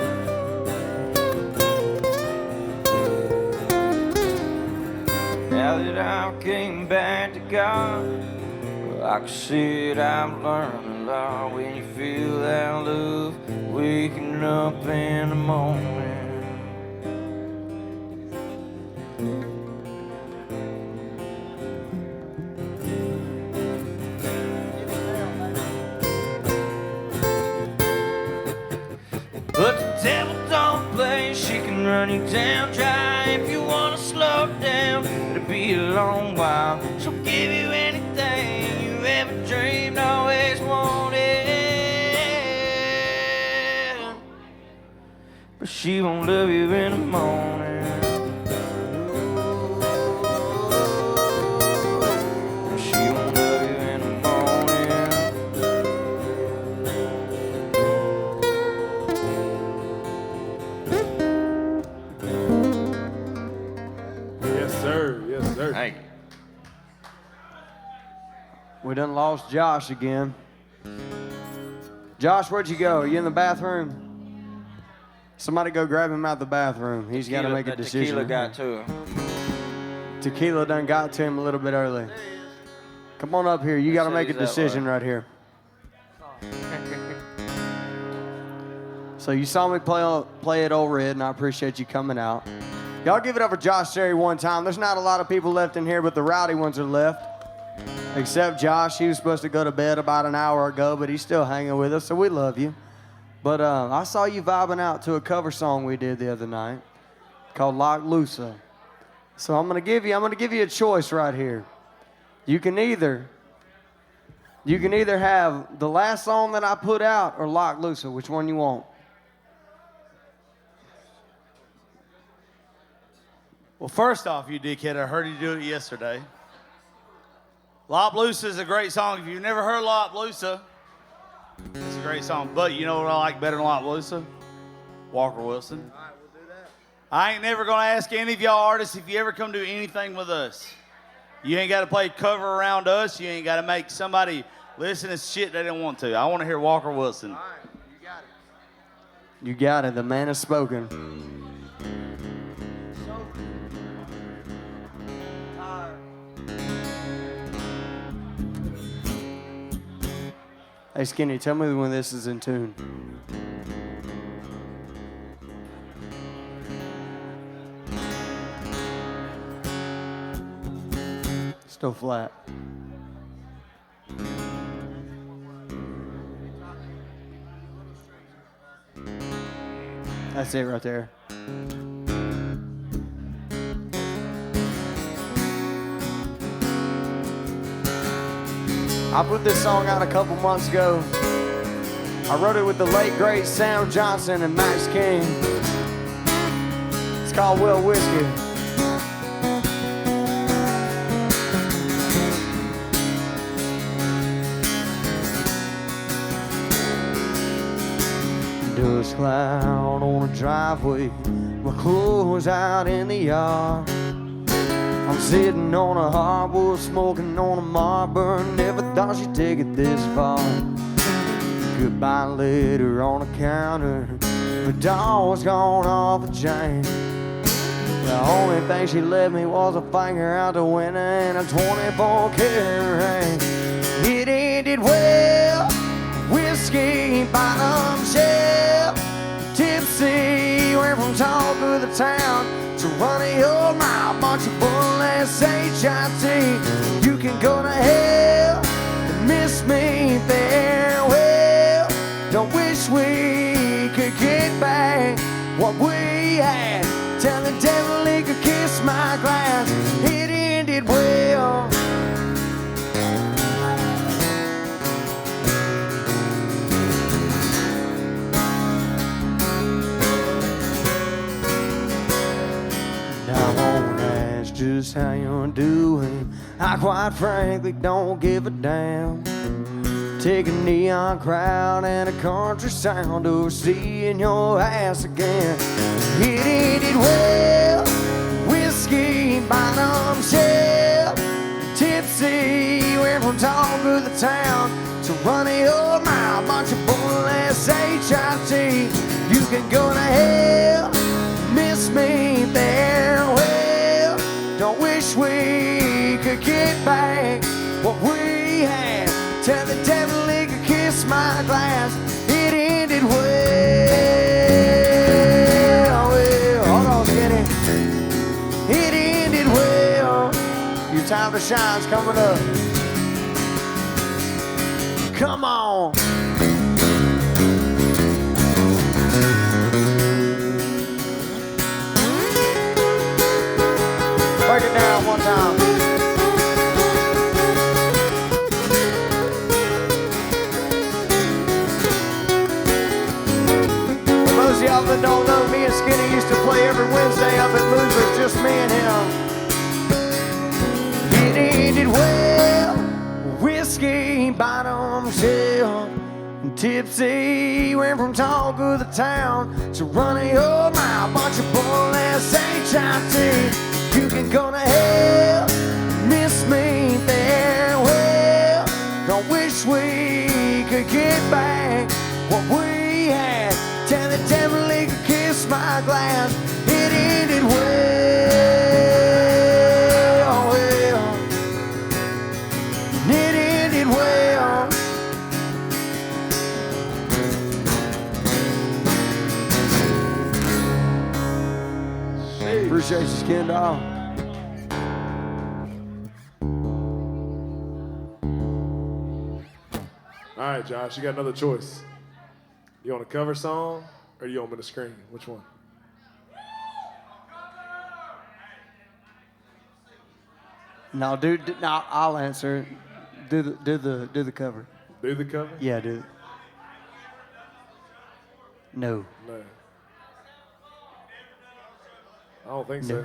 Speaker 11: Now that I came back to God, well, I can see it, I've learned a lot. When you feel that love waking up in the morning, but the devil don't play. She can run you down dry. If you wanna slow down, it'll be a long while. She'll give you anything you ever dreamed, always wanted, but she won't love you in the morning. She won't love you in the morning.
Speaker 8: Yes, sir. Yes, sir.
Speaker 11: Thank you.
Speaker 7: We done lost Josh again. Josh, where'd you go? Are you in the bathroom? Somebody go grab him out the bathroom. He's got to make a decision.
Speaker 11: Tequila got to him.
Speaker 7: Tequila done got to him a little bit early. Come on up here. You got to make a decision right here. So you saw me play it Old Red, and I appreciate you coming out. Y'all give it up for Josh Terry one time. There's not a lot of people left in here, but the rowdy ones are left. Except Josh. He was supposed to go to bed about an hour ago, but he's still hanging with us, so we love you. But I saw you vibing out to a cover song we did the other night called Lock Loosa. So I'm gonna give you a choice right here. You can either have the last song that I put out or Lock Loosa. Which one you want?
Speaker 4: Well, first off, you dickhead, I heard you do it yesterday. Lop Loosa is a great song. If you've never heard Lop Loosa, it's a great song. But you know what I like better than Lop Loosa? Walker Wilson. All right, we'll do that. I ain't never going to ask any of y'all artists if you ever come do anything with us. You ain't got to play cover around us. You ain't got to make somebody listen to shit they don't want to. I want to hear Walker Wilson.
Speaker 7: All right, you got it. You got it. The man has spoken. Hey, Skinny, tell me when this is in tune. Still flat. That's it right there. I put this song out a couple months ago. I wrote it with the late great Sam Johnson and Max King. It's called Well Whiskey. Dust cloud on a driveway, my clothes out in the yard. I'm sitting on a hardwood, smoking on a Marlboro. Never thought she'd take it this far. Goodbye letter on the counter, the door's gone off the chain. The only thing she left me was a finger out the window and a 24-karat ring. It ended well, whiskey bottom shelf, tipsy, went from talk of the town to running your mouth, bunch of bullets, HIT. You can go to hell and miss me farewell. Don't wish we could get back what we had. Tell the devil he could kiss my glass. It ended well. Just how you're doing, I quite frankly don't give a damn. Take a neon crowd and a country sound over seeing your ass again. It ended well, whiskey bottom shelf, tipsy, went from talk of the town to running your mouth, bunch of bullets, HIT. You can go to hell, miss me farewell. Don't wish we could get back what we had. Tell the devil he could kiss my glass. It ended well. Well, hold on, Skinny. It ended well. Your time to shine's coming up. Come on. Break it down one time. For those of y'all that don't know, me and Skinny used to play every Wednesday up at Losers, just me and him. It ended well, whiskey bottom shelf, and tipsy, went from talk of the town to running your mouth, bunch of bullets, HIT. You can go to hell, miss me farewell. Don't wish we could get back what we had. Tell the devil he could kiss my glass. It ended well, well. It ended well. Appreciate you, Skin Dog.
Speaker 8: All right, Josh, you got another choice. You want a cover song or you want me to scream? Which one?
Speaker 7: No, dude. No, I'll answer. Do the cover.
Speaker 8: Do the cover?
Speaker 7: Yeah, do it. No.
Speaker 8: No. I don't think so.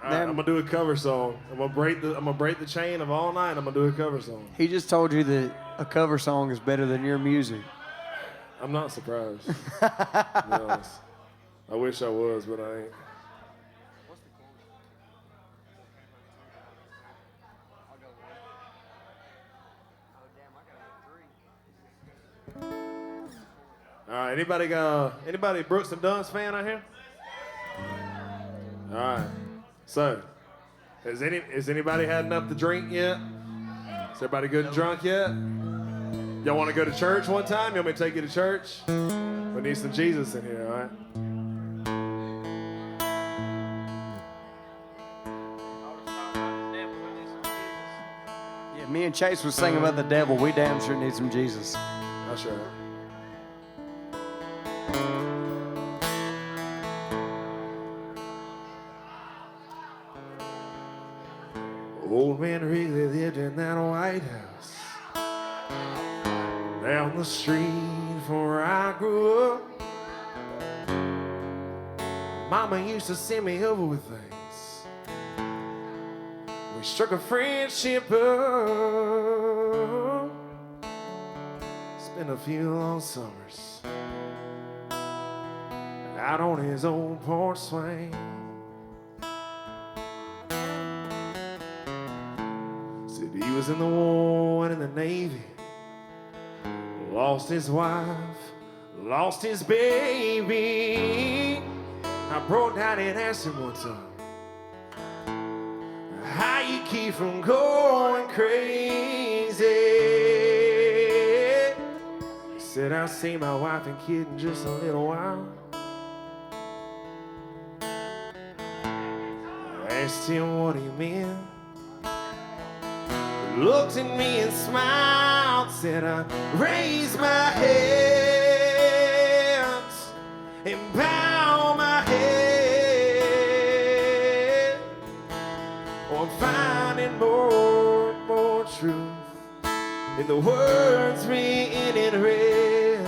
Speaker 8: All right, I'm gonna do a cover song. I'm gonna break the chain of all night. I'm gonna do a cover song.
Speaker 7: He just told you that a cover song is better than your music.
Speaker 8: I'm not surprised. To be honest. I wish I was, but I ain't. All right, anybody Brooks and Dunn's fan out here? All right. So, has anybody had enough to drink yet? Is everybody good and drunk yet? Y'all want to go to church one time? You want me to take you to church? We need some Jesus in here, all right?
Speaker 7: Yeah, me and Chase was singing about the devil. We damn sure need some Jesus.
Speaker 8: That's right. Old man Wrigley lived in that White House down the street from where I grew up. Mama used to send me over with things. We struck a friendship up. Spent a few long summers out on his old porch swing. Said he was in the war and in the Navy. Lost his wife, lost his baby. I broke down and asked him one time, how you keep from going crazy? He said, I'll see my wife and kid in just a little while. I asked him what he meant. He looked at me and smiled, said, I raised my hands and bow my head on finding more truth in the words written in red.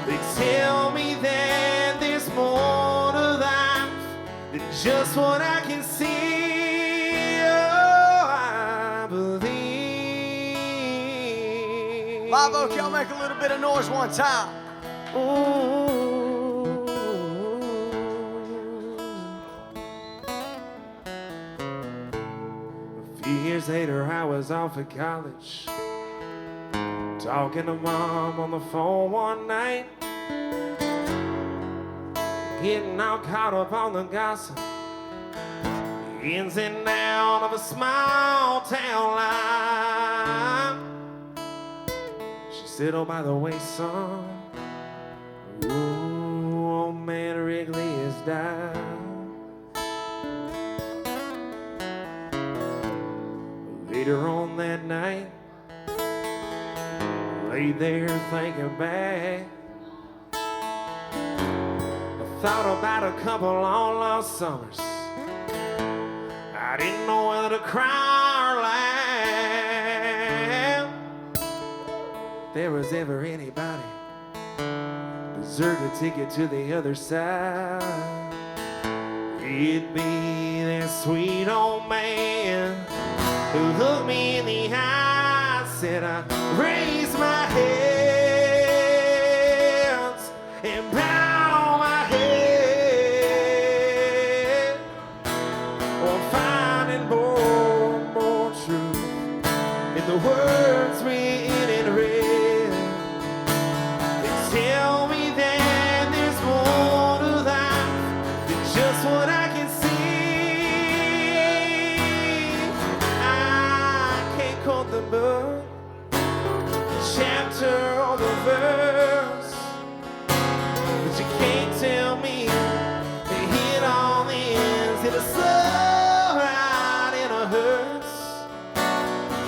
Speaker 8: They tell me that there's more to life than just what I can see. Oh, I believe.
Speaker 9: Live Oak, y'all make a little bit of noise one time.
Speaker 8: A few years later, I was off at college, talking to Mom on the phone one night, getting all caught up on the gossip, the ins and outs of a small town life. She said, oh, by the way, son, ooh, old man Wrigley has died. Later on that night, lay there thinking back. I thought about a couple long lost summers. I didn't know whether to cry or laugh. If there was ever anybody deserved a ticket to the other side, it'd be that sweet old man who looked me in the eye, said, I raise my hands and bow my head on finding more truth in the words written in red. They tell me that there's more to life than just what I can see. Quote the book, the chapter or the verse, but you can't tell me they hit all the ends in a slow ride in a hearse.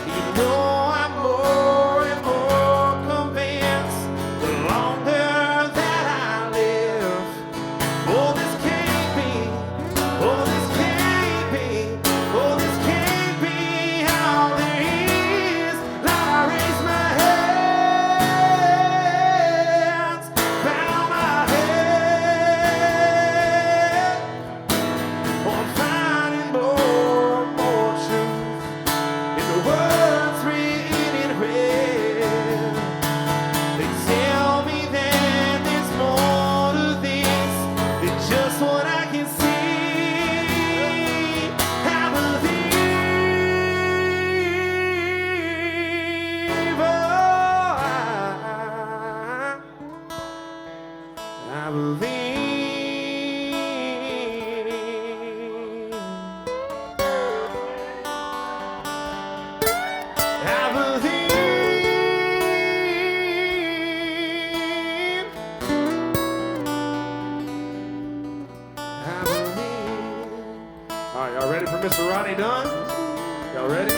Speaker 8: You know I'm more and more convinced the longer that I live. Oh, this can't be, oh, this can't be, oh, this can't be how they Mr. Ronnie Dunn. Y'all ready?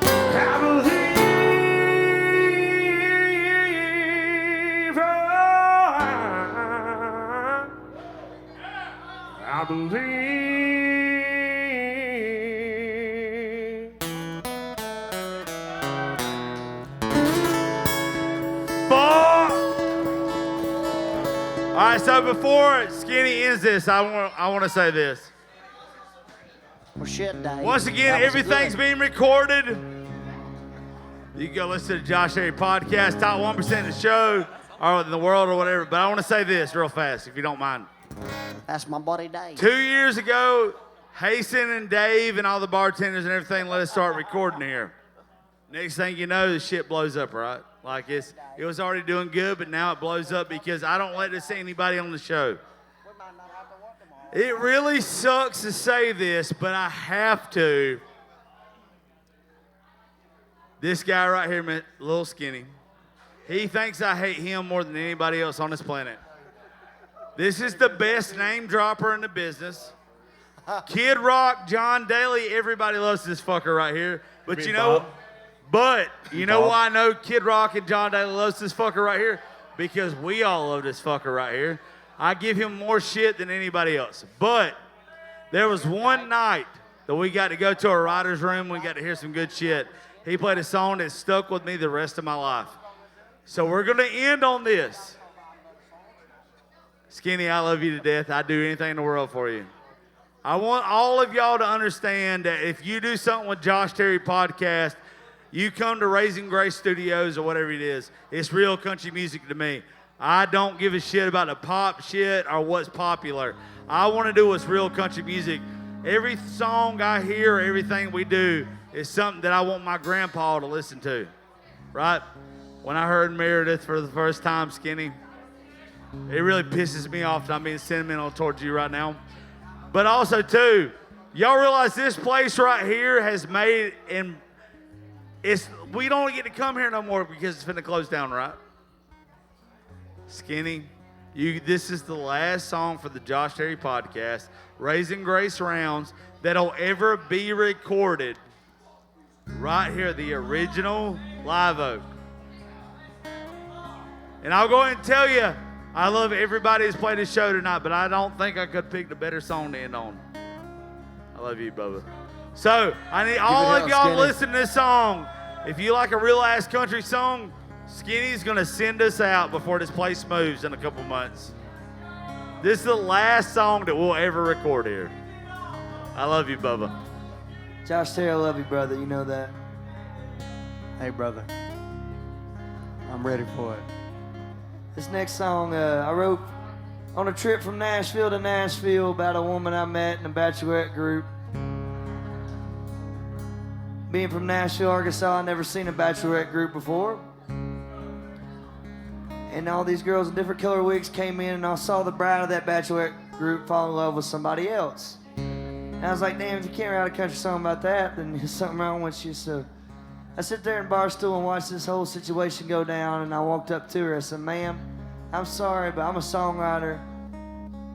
Speaker 8: I believe
Speaker 4: right, so before Skinny ends this, I want to say this.
Speaker 9: Well, shit, Dave.
Speaker 4: Once again,
Speaker 9: That was
Speaker 4: everything's
Speaker 9: good.
Speaker 4: being recorded. You can go listen to the Josh Terry podcast, top 1% of the show, or in the world, or whatever. But I want to say this real fast, if you don't mind.
Speaker 9: That's my buddy Dave.
Speaker 4: 2 years ago, Hasten and Dave and all the bartenders and everything let us start recording here. Next thing you know, the shit blows up, right? Like it was already doing good, but now it blows up because I don't let this see anybody on the show. It really sucks to say this, but I have to. This guy right here, little Skinny, he thinks I hate him more than anybody else on this planet. This is the best name dropper in the business. Kid Rock, John Daly, everybody loves this fucker right here. But you know why I know Kid Rock and John Daly loves this fucker right here? Because we all love this fucker right here. I give him more shit than anybody else. But there was one night that we got to go to a writer's room. We got to hear some good shit. He played a song that stuck with me the rest of my life. So we're going to end on this. Skinny, I love you to death. I'd do anything in the world for you. I want all of y'all to understand that if you do something with Josh Terry Podcast, you come to Raisin Grace Studios or whatever it is, it's real country music to me. I don't give a shit about the pop shit or what's popular. I want to do what's real country music. Every song I hear, everything we do is something that I want my grandpa to listen to, right? When I heard Meredith for the first time, Skinny, it really pisses me off that I'm being sentimental towards you right now. But also, too, y'all realize this place right here has made, and we don't get to come here no more because it's finna close down, right? Skinny, this is the last song for the Josh Terry Podcast, Raisin Grace Rounds, that'll ever be recorded right here, the original Live Oak. And I'll go ahead and tell you, I love everybody who's played this show tonight, but I don't think I could pick a better song to end on. I love you, Bubba. So, I need all of y'all to listen to this song. If you like a real-ass country song, Skinny's going to send us out before this place moves in a couple months. This is the last song that we'll ever record here. I love you, Bubba.
Speaker 10: Josh Terry, I love you, brother. You know that.
Speaker 9: Hey, brother. I'm ready for it.
Speaker 10: This next song I wrote on a trip from Nashville to Nashville about a woman I met in a bachelorette group. Being from Nashville, Arkansas, I'd never seen a bachelorette group before. And all these girls in different color wigs came in, and I saw the bride of that bachelorette group fall in love with somebody else. And I was like, damn, if you can't write a country song about that, then there's something wrong with you. So I sit there in Barstool and watch this whole situation go down, and I walked up to her. I said, ma'am, I'm sorry, but I'm a songwriter.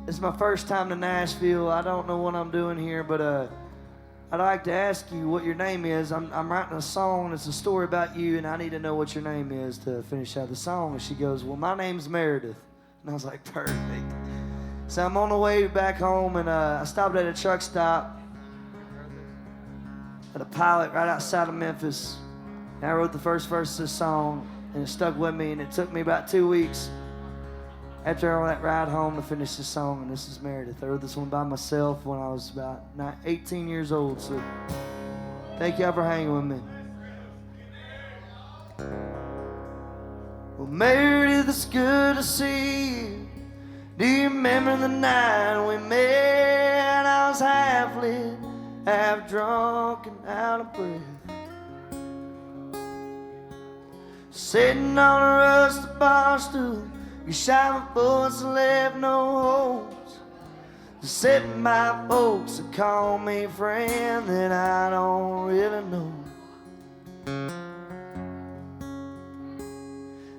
Speaker 10: This is my first time to Nashville. I don't know what I'm doing here, but I'd like to ask you what your name is. I'm writing a song. It's a story about you, and I need to know what your name is to finish out the song. And she goes, well, my name's Meredith. And I was like, perfect. So I'm on the way back home, and I stopped at a truck stop at a Pilot right outside of Memphis. And I wrote the first verse of the song, and it stuck with me, and it took me about 2 weeks after all that ride home to finish this song. And this is Meredith. I wrote this one by myself when I was about 18 years old. So thank y'all for hanging with me. Well, Meredith, it's good to see you. Do you remember the night we met? I was half lit, half drunk, and out of breath. Sitting on a rusty bar stool, you shot my bullets and left no holes. Sitting by folks that call me friend that I don't really know.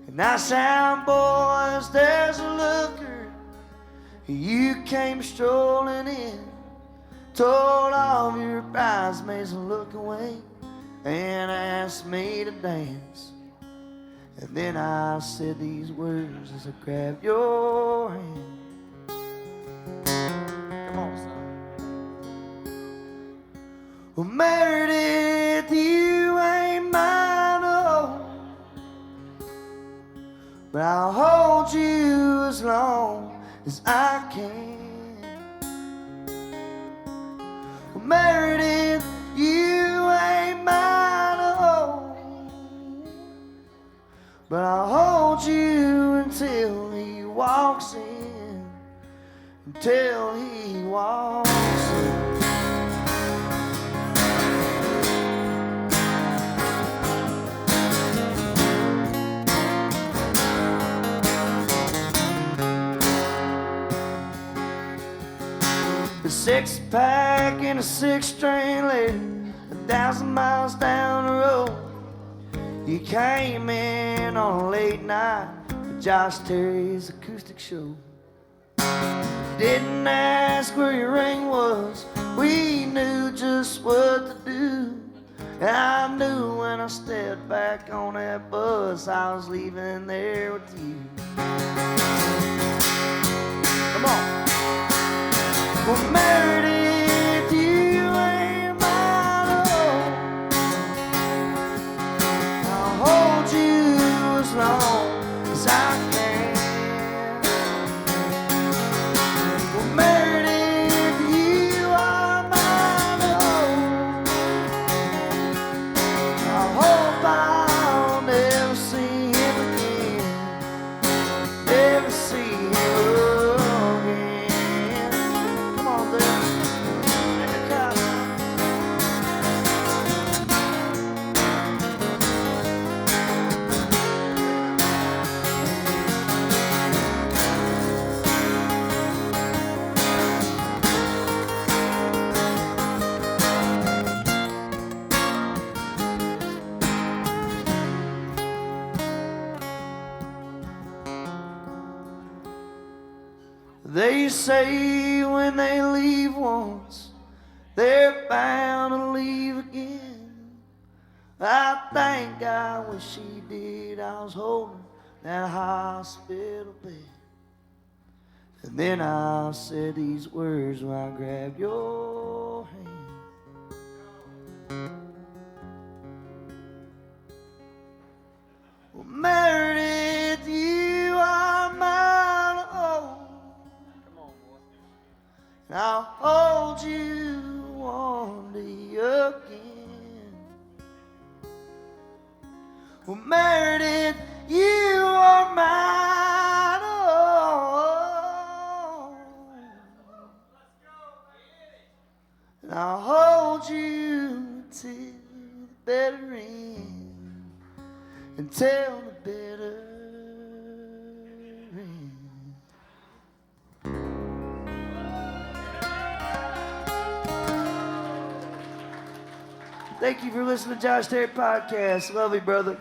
Speaker 10: And I sound boys, there's a looker. You came strolling in, told all of your bridesmaids to look away, and asked me to dance. And then I said these words as I grabbed your hand. Come on, son. Well, Meredith, you ain't mine, oh, but I'll hold you as long as I can. Well, Meredith, you ain't mine to hold, but I'll hold you until he walks in, until he walks in. A 6-pack and a 6-string later, 1,000 miles down the road, you came in on a late night for Josh Terry's acoustic show. Didn't ask where your ring was, we knew just what to do. And I knew when I stepped back on that bus, I was leaving there with you. Come on. Well, Meredith, you ain't mine to hold. I'll hold you as long as I can. Well, Meredith, you are mine to hold. I hope I'll never see him again. Never see him again. They say when they leave once, they're bound to leave again. I thank God when she did, I was holding that hospital bed. And then I said these words when I grabbed your hand. Well, Meredith, you are mine to hold. And I'll hold you one day again. Well, Meredith, you are mine to hold. And I'll hold you till the better end, until the better end. Thank you for listening to Josh Terry Podcast. Love you, brother.